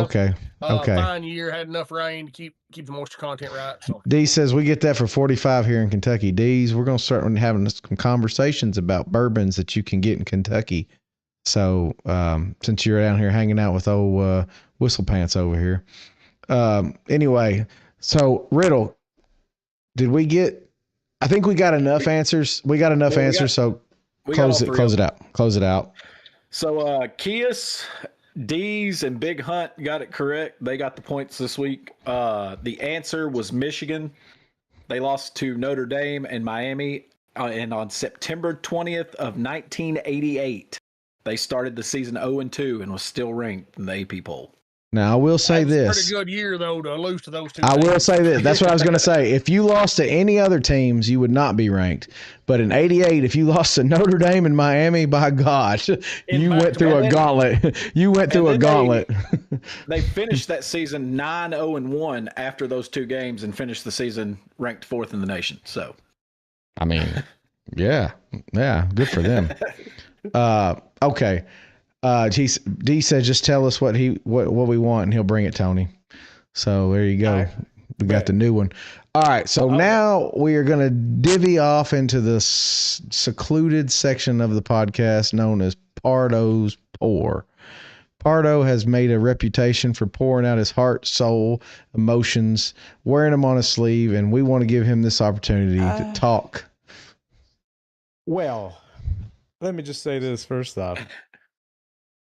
Okay. Fine year, had enough rain to keep the moisture content right. So. D says we get that for $45 here in Kentucky. D's, we're gonna start having some conversations about bourbons that you can get in Kentucky. So since you're down here hanging out with old Whistle Pants over here. Anyway, so Riddle, did we get? I think we got enough answers. We got enough answers. So. Close it out. So Kias, D's, and Big Hunt got it correct. They got the points this week. The answer was Michigan. They lost to Notre Dame and Miami. And on September 20th of 1988, they started the season 0-2 and was still ranked in the AP poll. Now, I will say this. Pretty good year, though, to lose to those two. I will say this. That's what I was going to say. If you lost to any other teams, you would not be ranked. But in 88, if you lost to Notre Dame and Miami, by God, you went through a gauntlet. You went through a gauntlet. They finished that season 9-0-1 after those two games and finished the season ranked 4th in the nation. So, I mean, yeah, good for them. Okay. D said, just tell us what we want and he'll bring it, Tony. So there you go. Right. We got the new one. All right. So now we are going to divvy off into the secluded section of the podcast known as Pardo's Pour. Pardo has made a reputation for pouring out his heart, soul, emotions, wearing them on his sleeve, and we want to give him this opportunity to talk. Well, let me just say this first off.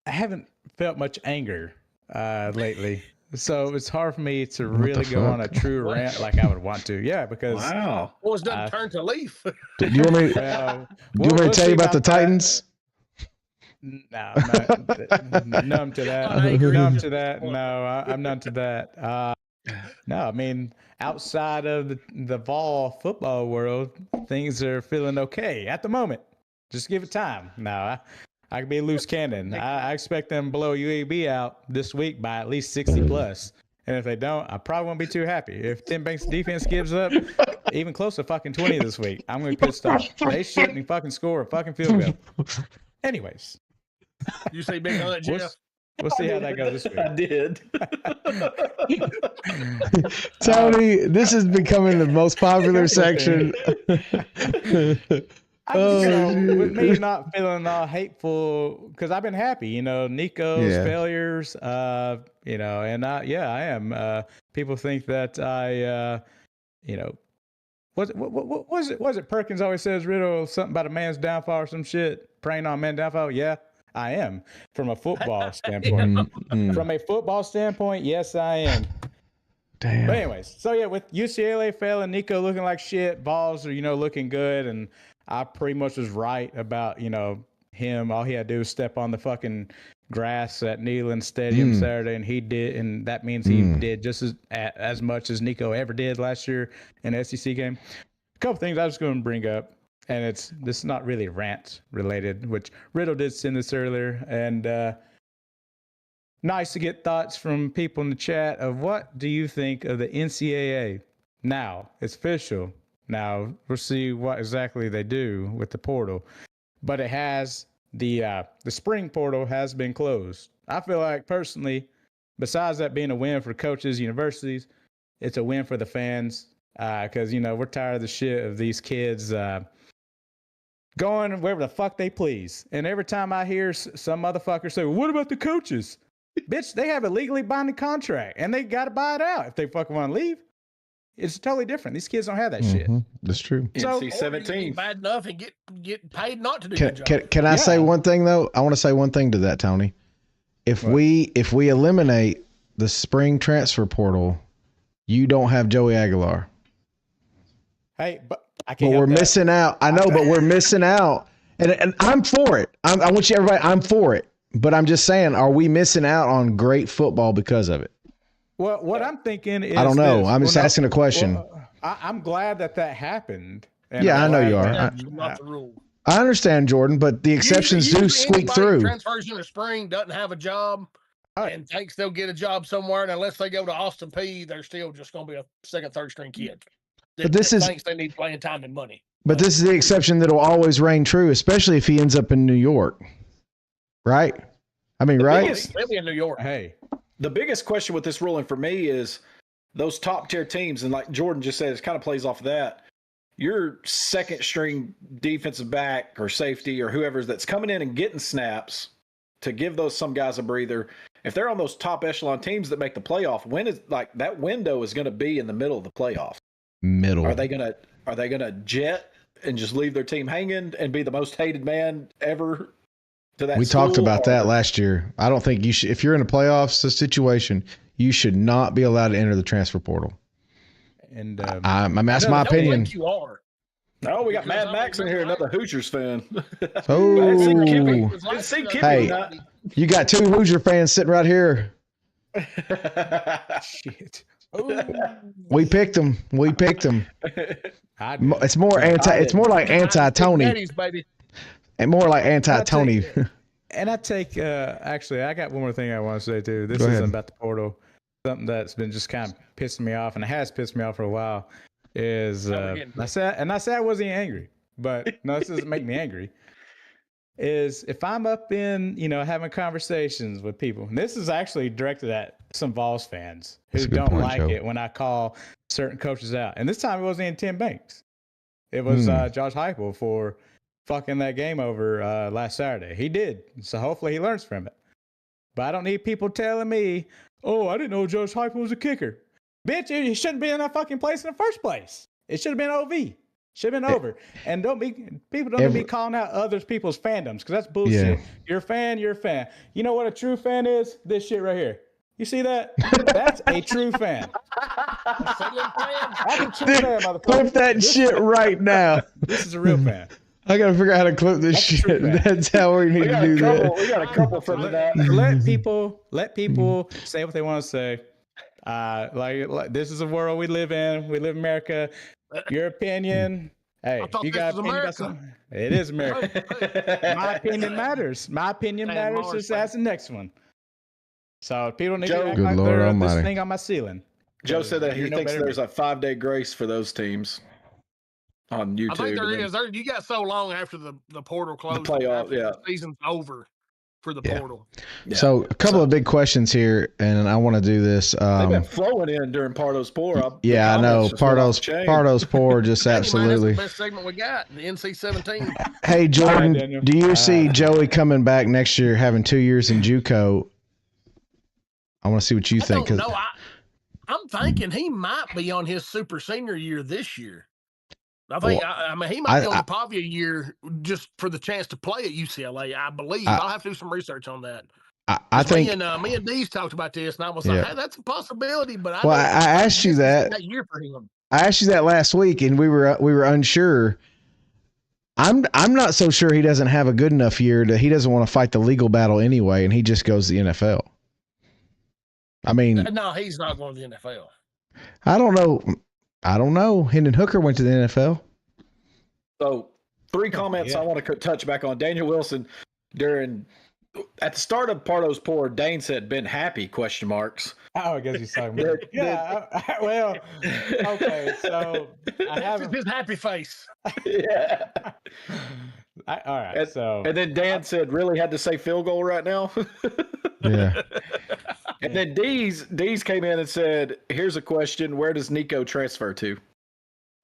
I haven't felt much anger lately, so it's hard for me to really go on a true rant like I would want to. Yeah, because well, it's doesn't turn to leaf. Do you want me? Do you want me to tell you about the Titans? No, I'm numb to that. Numb to that. No, I'm numb to that. No, I mean, outside of the Vol football world, things are feeling okay at the moment. Just give it time. No, I could be a loose cannon. I expect them to blow UAB out this week by at least 60 plus. And if they don't, I probably won't be too happy. If Tim Banks' defense gives up even close to fucking 20 this week, I'm going to be pissed off. They shouldn't fucking score a fucking field goal. Anyways. You say Big Hunt, Jeff? We'll see how that goes this week. I did. Tony, this is becoming the most popular section. With me not feeling all hateful, because I've been happy, Nico's failures, and I am. People think that I, what was it? Was it Perkins always says Riddle something about a man's downfall or some shit? Praying on man's downfall? Yeah, I am. From a football standpoint. From a football standpoint, yes, I am. Damn. But anyways, so yeah, with UCLA failing, Nico looking like shit, balls are, looking good, and I pretty much was right about, him. All he had to do was step on the fucking grass at Neyland Stadium Saturday, and he did, and that means he did just as much as Nico ever did last year in the SEC game. A couple things I was going to bring up, and this is not really rant related, which Riddle did send this earlier, and nice to get thoughts from people in the chat of what do you think of the NCAA? Now, it's official. Now, we'll see what exactly they do with the portal. But it has, the spring portal has been closed. I feel like, personally, besides that being a win for coaches, universities, it's a win for the fans. Because, we're tired of the shit of these kids going wherever the fuck they please. And every time I hear some motherfucker say, well, what about the coaches? Bitch, they have a legally binding contract, and they got to buy it out if they fucking want to leave. It's totally different. These kids don't have that shit. That's true. So, NC-17 bad enough and get paid not to do your job. Can I say one thing though? I want to say one thing to that, Tony. If we eliminate the spring transfer portal, you don't have Joey Aguilar. Hey, but I can't. But we're missing out. I know, but we're missing out. And I'm for it. I want you everybody. I'm for it. But I'm just saying, are we missing out on great football because of it? Well, what I'm thinking is, I don't know. I'm just asking a question. I'm glad that happened. Yeah, I know you are. Not the rule. I understand, Jordan, but the exceptions do squeak through. Transfers in the spring, doesn't have a job, and thinks they'll get a job somewhere, and unless they go to Austin Peay, they're still just going to be a second, third string kid. But this is thinks they need playing time and money. But this is the exception that will always reign true, especially if he ends up in New York. Right? I mean, right? Maybe in New York. Hey, the biggest question with this ruling for me is those top tier teams, and like Jordan just said, it kind of plays off of that. Your second string defensive back or safety or whoever that's coming in and getting snaps to give some guys a breather. If they're on those top echelon teams that make the playoff, when is like that window is going to be in the middle of the playoff? Middle. Are they gonna jet and just leave their team hanging and be the most hated man ever to that? We talked about that last year. I don't think you should. If you're in a playoffs situation, you should not be allowed to enter the transfer portal. And that's my opinion. You are. Oh, we got Mad Max in here, another Hoosiers fan. Oh, hey, you got two Hoosier fans sitting right here. Shit. We picked them. It's more like anti-Tony. And more like anti-Tony. And I take, actually, I got one more thing I want to say too. This isn't about the portal. Something that's been just kind of pissing me off, and it has pissed me off for a while, is, I said I wasn't angry, but no, this doesn't make me angry, is if I'm up in, having conversations with people, and this is actually directed at some Vols fans who don't like it when I call certain coaches out. And this time it wasn't even Tim Banks. It was Josh Heupel for fucking that game over last Saturday. He did. So hopefully he learns from it. But I don't need people telling me, oh, I didn't know Josh Heupel was a kicker. Bitch, he shouldn't be in that fucking place in the first place. It should have been OV. Should have been over. And people don't be calling out other people's fandoms, because that's bullshit. Yeah. You're a fan, you're a fan. You know what a true fan is? This shit right here. You see that? That's a true fan. That's a true fan, motherfucker. Clip that shit right now. This is a real fan. I gotta figure out how to clip this shit. That's how we need to do that. We got a couple from that. Let people say what they want to say. Like this is a world we live in. We live in America. Your opinion. Hey, you got an opinion about something? It is America. My opinion matters. My opinion matters. Just ask the next one. So people need to act like they're this thing on my ceiling. Joe said that he thinks there's a 5-day grace for those teams on YouTube. I think there is. You got so long after the portal closed. The playoff, the season's over for the portal. Yeah. So a couple of big questions here, and I want to do this. They've been flowing in during Pardo's Pour. Yeah, I know. Pardo's Pour just absolutely. That's the best segment we got, the NC-17. Hey, Jordan, do you see Joey coming back next year, having 2 years in JUCO? I want to see what you think. No, I'm thinking he might be on his super senior year this year. I think, I mean, he might be on the Pavia year just for the chance to play at UCLA, I believe. I'll have to do some research on that. I think me and Dee's talked about this, and I was like, hey, that's a possibility, but I asked you that year for him. I asked you that last week, and we were unsure. I'm not so sure he doesn't have a good enough year that he doesn't want to fight the legal battle anyway, and he just goes to the NFL. I mean, no, he's not going to the NFL. I don't know. Hendon Hooker went to the NFL. So 3 comments I want to touch back on. Daniel Wilson at the start of Pardo's Pour, Dane said, "Been happy?" ? Oh, I guess he's talking about well, okay, so I haven't his happy face. Yeah. All right. And then Dan said, "Really had to say field goal right now?" Yeah. And then Dees came in and said, "Here's a question: where does Nico transfer to?"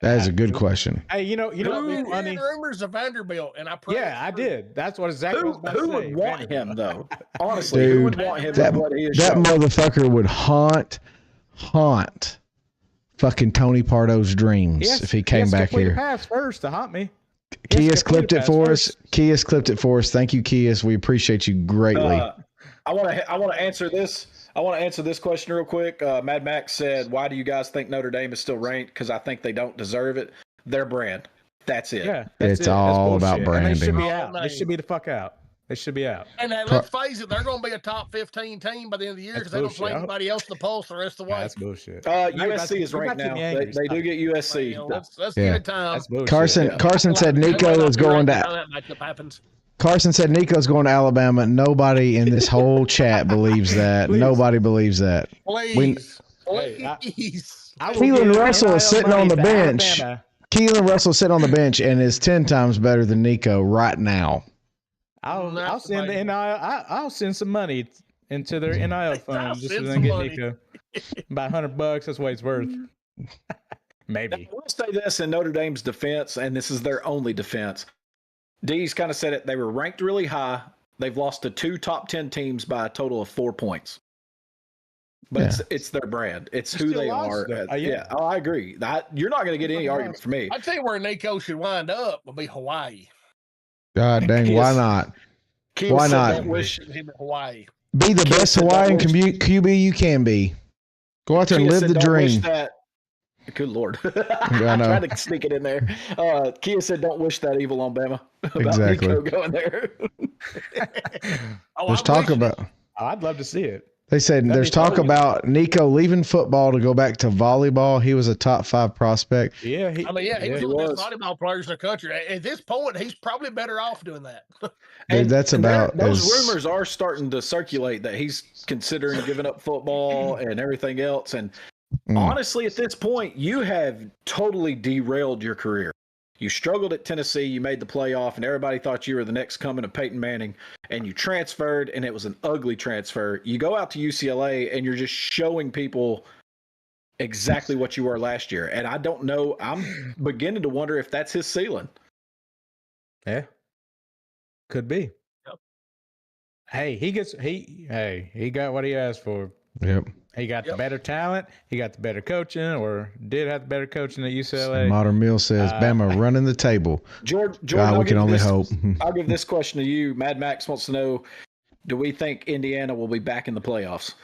That is a good question. Hey, you know what's funny? Rumors of Vanderbilt, and I did. That's what exactly. Who would want him though? Honestly, dude, who would want him? That motherfucker would haunt fucking Tony Pardo's dreams if he came back here. Pass first to haunt me. Kias clipped it for us. Kias clipped it for us. Thank you, Kias. We appreciate you greatly. I want to answer this. I want to answer this question real quick. Mad Max said, "Why do you guys think Notre Dame is still ranked? Because I think they don't deserve it. Their brand. That's it. Yeah, it's all about branding. And they should be out. They should be the fuck out. They should be out. And let's face it, they're going to be a top 15 team by the end of the year because they don't play anybody else in the pulse the rest of the way. That's bullshit. USC is ranked now. They do get USC. Well, let's give it time. Carson said Nico is going to. Carson said Nico's going to Alabama. Nobody in this whole chat believes that. Nobody believes that. Please. Keelan Russell is sitting on the bench. Keelan Russell sitting on the bench and is 10 times better than Nico right now. I'll send the NIL. I'll send some money into their NIL fund just so they can get Nico. About $100. That's what it's worth. Maybe. Now, I will say this in Notre Dame's defense, and this is their only defense. D's kind of said it. They were ranked really high. They've lost to 2 top 10 teams by a total of 4 points. But it's their brand. It's who they are. I agree. You're not going to get any argument from me. I'd tell you where Nico should wind up would be Hawaii. God dang, why not? Why not? Hawaii. Be the best Hawaiian QB you can be. Go out there and live the dream. Good Lord. I tried to sneak it in there. Kia said, "Don't wish that evil on Bama." About Nico going there. There's talk about. I'd love to see it. They said there's talk about Nico leaving football to go back to volleyball. He was a top 5 prospect. Yeah, he was one of the best volleyball players in the country. At this point, he's probably better off doing that. Dude, that's about those rumors are starting to circulate that he's considering giving up football and everything else. And honestly, at this point, you have totally derailed your career. You struggled at Tennessee, you made the playoff, and everybody thought you were the next coming of Peyton Manning, and you transferred, and it was an ugly transfer. You go out to UCLA, and you're just showing people exactly what you were last year. And I don't know. I'm beginning to wonder if that's his ceiling. Yeah. Could be. Yep. Hey, he got what he asked for. Yep. He got the better talent. He got the better coaching, or did have the better coaching at UCLA. Modern Mill says, Bama running the table. Jordan, we can only hope. I'll give this question to you. Mad Max wants to know, do we think Indiana will be back in the playoffs?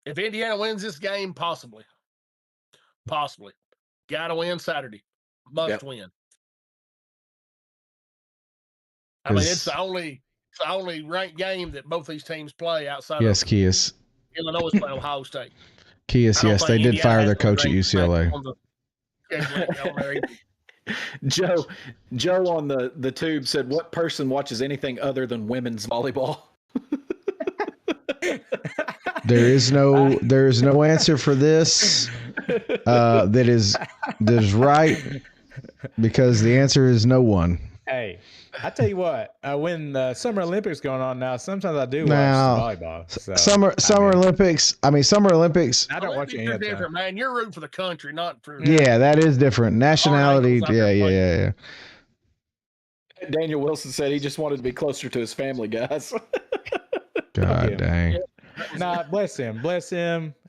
If Indiana wins this game, possibly. Possibly. Got to win Saturday. Must win. I mean, it's the only ranked game that both these teams play outside of Kias. Illinois playing Ohio State. Kias, yes, they did fire their coach at UCLA. Joe on the tube said, "What person watches anything other than women's volleyball?" There is no answer for this that is right, because the answer is no one. Hey, I tell you what, when the Summer Olympics going on now, sometimes I do watch volleyball. So, Summer Olympics. I mean, Summer Olympics. I don't watch any of that. Different, man. You're rooting for the country, not for. Yeah, that is different. Nationality. Yeah. Daniel Wilson said he just wanted to be closer to his family, guys. God dang. Nah, bless him.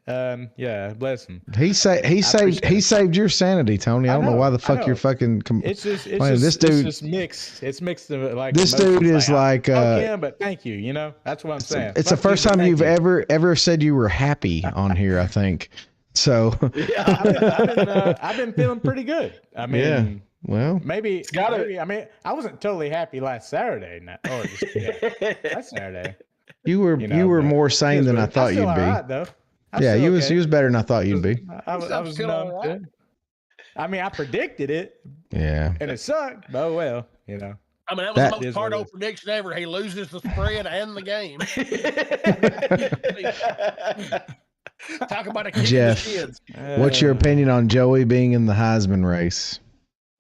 Yeah, bless him. He saved your sanity, Tony. I don't know why the fuck you're fucking. It's just this dude. It's just mixed. It's mixed. Like this dude is like. Yeah, but thank you. You know, that's what I'm saying. It's the first time you've ever said you were happy on here. I think. So. Yeah, I've been feeling pretty good. I mean. Yeah. Well, maybe. I mean, I wasn't totally happy last Saturday. Last Saturday. You were more sane than I thought you'd be. Right, though. Yeah, you was better than I thought you'd be. I was numb. I mean, I predicted it. Yeah. And it sucked. But oh well, you know. I mean, that was the most Pardo prediction ever. He loses the spread and the game. Talk about a kid. Jeff, what's your opinion on Joey being in the Heisman race?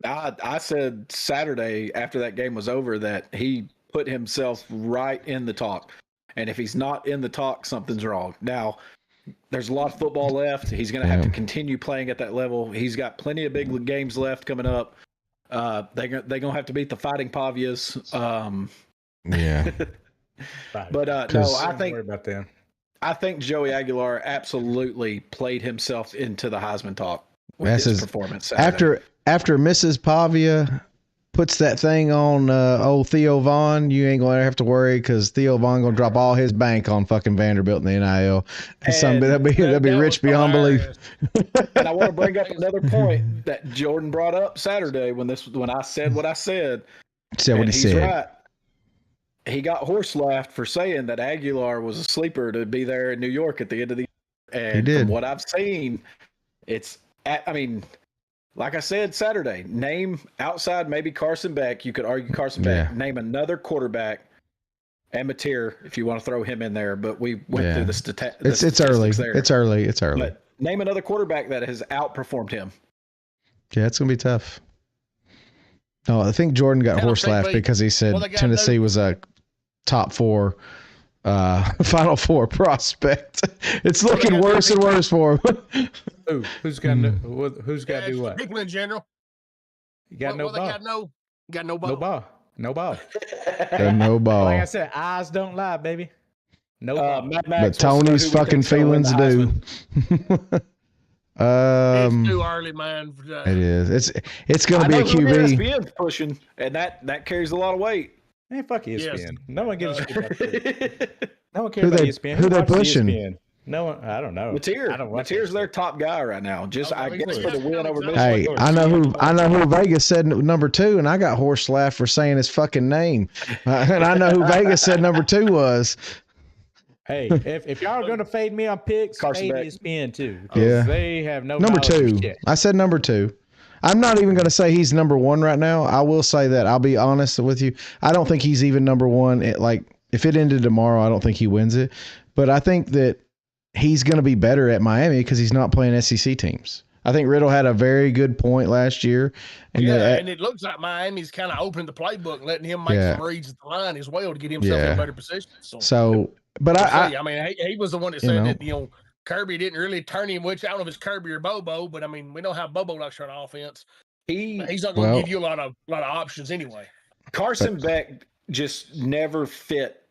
I said Saturday after that game was over that he put himself right in the talk. And if he's not in the talk, something's wrong. Now, there's a lot of football left. He's going to have to continue playing at that level. He's got plenty of big games left coming up. They're going to have to beat the Fighting Pavias. Yeah. But no, I think Joey Aguilar absolutely played himself into the Heisman talk with his performance Saturday. After Mrs. Pavia puts that thing on old Theo Vaughn, you ain't gonna have to worry because Theo Vaughn gonna drop all his bank on fucking Vanderbilt in the NIL. That'd be rich beyond belief. And I want to bring up another point that Jordan brought up Saturday when I said what I said. Said what he said. Right. He got horse laughed for saying that Aguilar was a sleeper to be there in New York at the end of the year. And from what I've seen, like I said Saturday, name outside maybe Carson Beck. You could argue Carson Beck. Name another quarterback, and Mateer if you want to throw him in there. But we went through the statistics. It's early. There. It's early. But name another quarterback that has outperformed him. Yeah, it's gonna be tough. No, I think Jordan got horse laughed because he said Tennessee was a top 4 Final Four prospect. It's looking worse and worse for him. Who's got to do what? People in general. You got no ball. Got no ball. No ball. No ball. Like I said, eyes don't lie, baby. No ball. But Tony's fucking feelings do. It's too early, man. It is. It's going to be a QB. ESPN's pushing, and that carries a lot of weight. Man, fuck ESPN. Yes. No one gives a shit about that. No one cares about ESPN. Who they pushing? ESPN? No one. I don't know. Mateer's their top guy right now. I guess for the win over Michigan. Hey, I know who Vegas said number 2, and I got horse laughed for saying his fucking name. And I know who Vegas said number 2 was. Hey, if y'all are going to fade me on picks, fade ESPN too. Yeah. They have no number 2. I said number 2. I'm not even going to say he's number 1 right now. I will say that. I'll be honest with you. I don't think he's even number 1. If it ended tomorrow, I don't think he wins it. But I think that he's going to be better at Miami because he's not playing SEC teams. I think Riddle had a very good point last year. And and it looks like Miami's kind of opened the playbook, letting him make some reads at the line as well to get himself in a better position. But he was the one that said that, Kirby didn't really turn him, which I don't know if it's Kirby or Bobo, but I mean, we know how Bobo likes to run offense. He's not going to give you a lot of options anyway. Carson Beck just never fit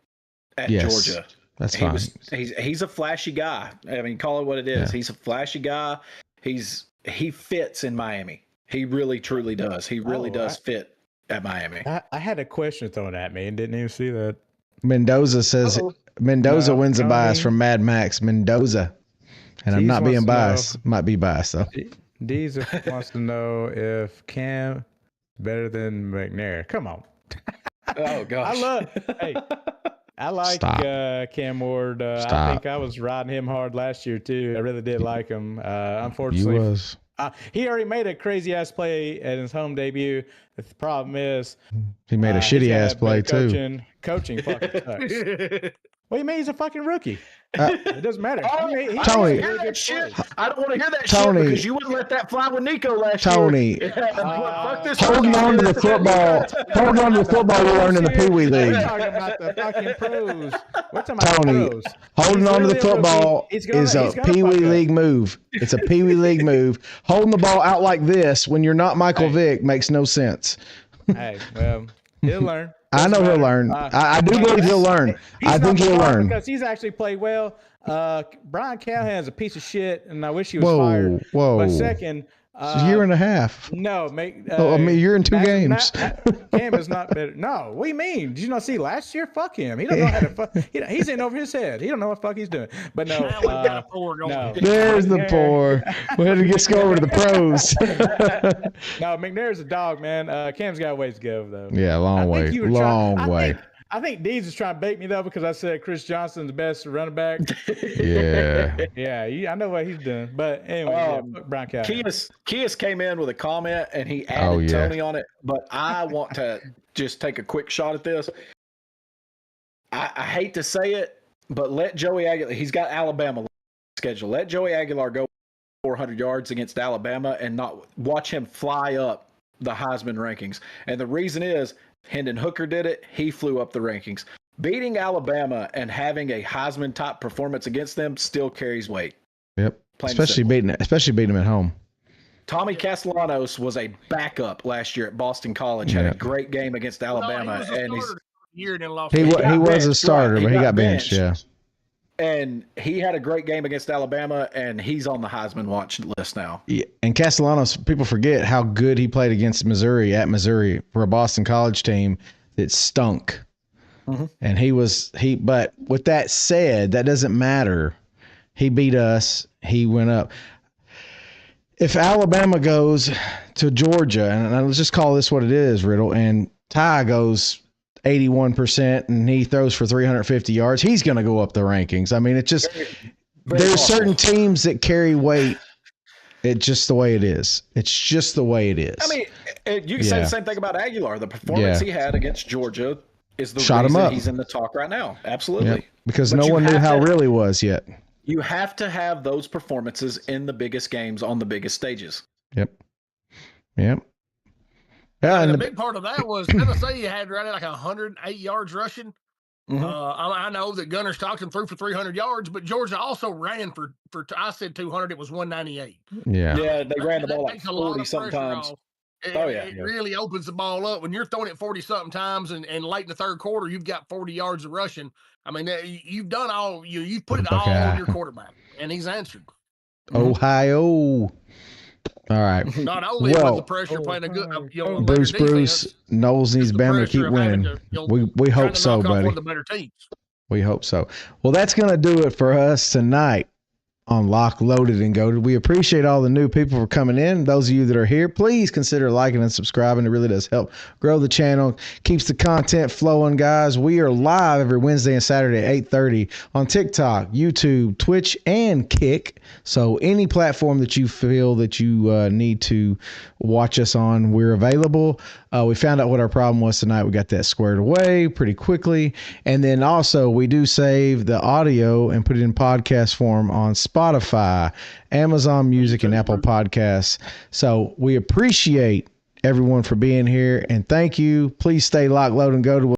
at Georgia. That's fine. He's a flashy guy. I mean, call it what it is. Yeah. He's a flashy guy. He fits in Miami. He really, truly does. He really does fit at Miami. I had a question thrown at me and didn't even see that. Mendoza says Mendoza wins a bias from Mad Max. Mendoza. And I'm not being biased. Might be biased, though. Deez wants to know if Cam better than McNair. Come on. Oh, gosh. I like Cam Ward. I think I was riding him hard last year, too. I really did like him. Unfortunately, he already made a crazy-ass play at his home debut. The problem is he made a shitty-ass play, too. Coaching fucking sucks. What do you mean he's a fucking rookie? It doesn't matter. Tony, I don't want to hear that shit because you wouldn't let that fly with Nico last year. Tony, holding on to the football you learned in the Pee Wee League. We're talking about the fucking pros. We're talking about Tony, pros. Holding on to the football is a Pee Wee League move. It's a Pee Wee League move. Holding the ball out like this when you're not Michael Vick makes no sense. Hey, well, He'll learn. I know he'll learn. I do believe he'll learn. I think he'll learn because he's actually played well. Brian Callahan's a piece of shit, and I wish he was fired. Whoa! But second, it's a year and a half. No, you're in 2 games. Cam is not better. No, what do you mean? Did you not see last year? Fuck him. He don't know how to fuck. He's in over his head. He don't know what the fuck he's doing. But no, no. There's the pour. We had to get over to the pros. No, McNair's a dog, man. Cam's got a ways to go though. Yeah, long way. I think Deeds is trying to bait me though because I said Chris Johnson's the best running back. Yeah, I know what he's doing. But anyway, fuck Brian Cal. Kias came in with a comment and he added Tony on it. But I want to just take a quick shot at this. I hate to say it, but let Joey Aguilar. He's got Alabama schedule. Let Joey Aguilar go 400 yards against Alabama and not watch him fly up the Heisman rankings. And the reason is, Hendon Hooker did it. He flew up the rankings. Beating Alabama and having a Heisman type performance against them still carries weight. Yep. Especially beating them at home. Tommy Castellanos was a backup last year at Boston College. Had a great game against Alabama, He was a starter, but he got benched. Yeah. And he had a great game against Alabama, and he's on the Heisman watch list now. Yeah. And Castellanos, people forget how good he played against Missouri at Missouri for a Boston College team that stunk. Mm-hmm. And but with that said, that doesn't matter. He beat us. He went up. If Alabama goes to Georgia, and let's just call this what it is, Riddle, and Ty goes 81% and he throws for 350 yards, he's going to go up the rankings. I mean, it's just there's certain teams that carry weight. It's just the way it is. It's just the way it is. I mean, you can say the same thing about Aguilar. The performance he had against Georgia is the reason he's in the talk right now. Absolutely. Because no one knew how real he was yet. You have to have those performances in the biggest games on the biggest stages. Yep. Yeah, and the big part of that was Tennessee had right at like 108 yards rushing. Mm-hmm. I know that Gunnar Stockton threw for 300 yards, but Georgia also ran for I said 200. It was 198. Yeah, they ran the ball like 40 sometimes. It really opens the ball up when you're throwing it 40 something times, and late in the third quarter you've got 40 yards of rushing. I mean, you've done all you've put it all on your quarterback, and he's answered. Ohio. All right. Not only was the pressure playing a good, Bruce, Knowles needs Bama to keep winning. We hope so, buddy. We hope so. Well, that's going to do it for us tonight on Lock, Loaded, and Goated. We appreciate all the new people for coming in. Those of you that are here, please consider liking and subscribing. It really does help grow the channel, keeps the content flowing, guys. We are live every Wednesday and Saturday at 8:30 on TikTok, YouTube, Twitch, and Kick. So any platform that you feel that you need to watch us on, we're available. We found out what our problem was tonight. We got that squared away pretty quickly. And then also we do save the audio and put it in podcast form on Spotify, Amazon Music, and Apple Podcasts. So we appreciate everyone for being here, and thank you. Please stay locked, load, and go to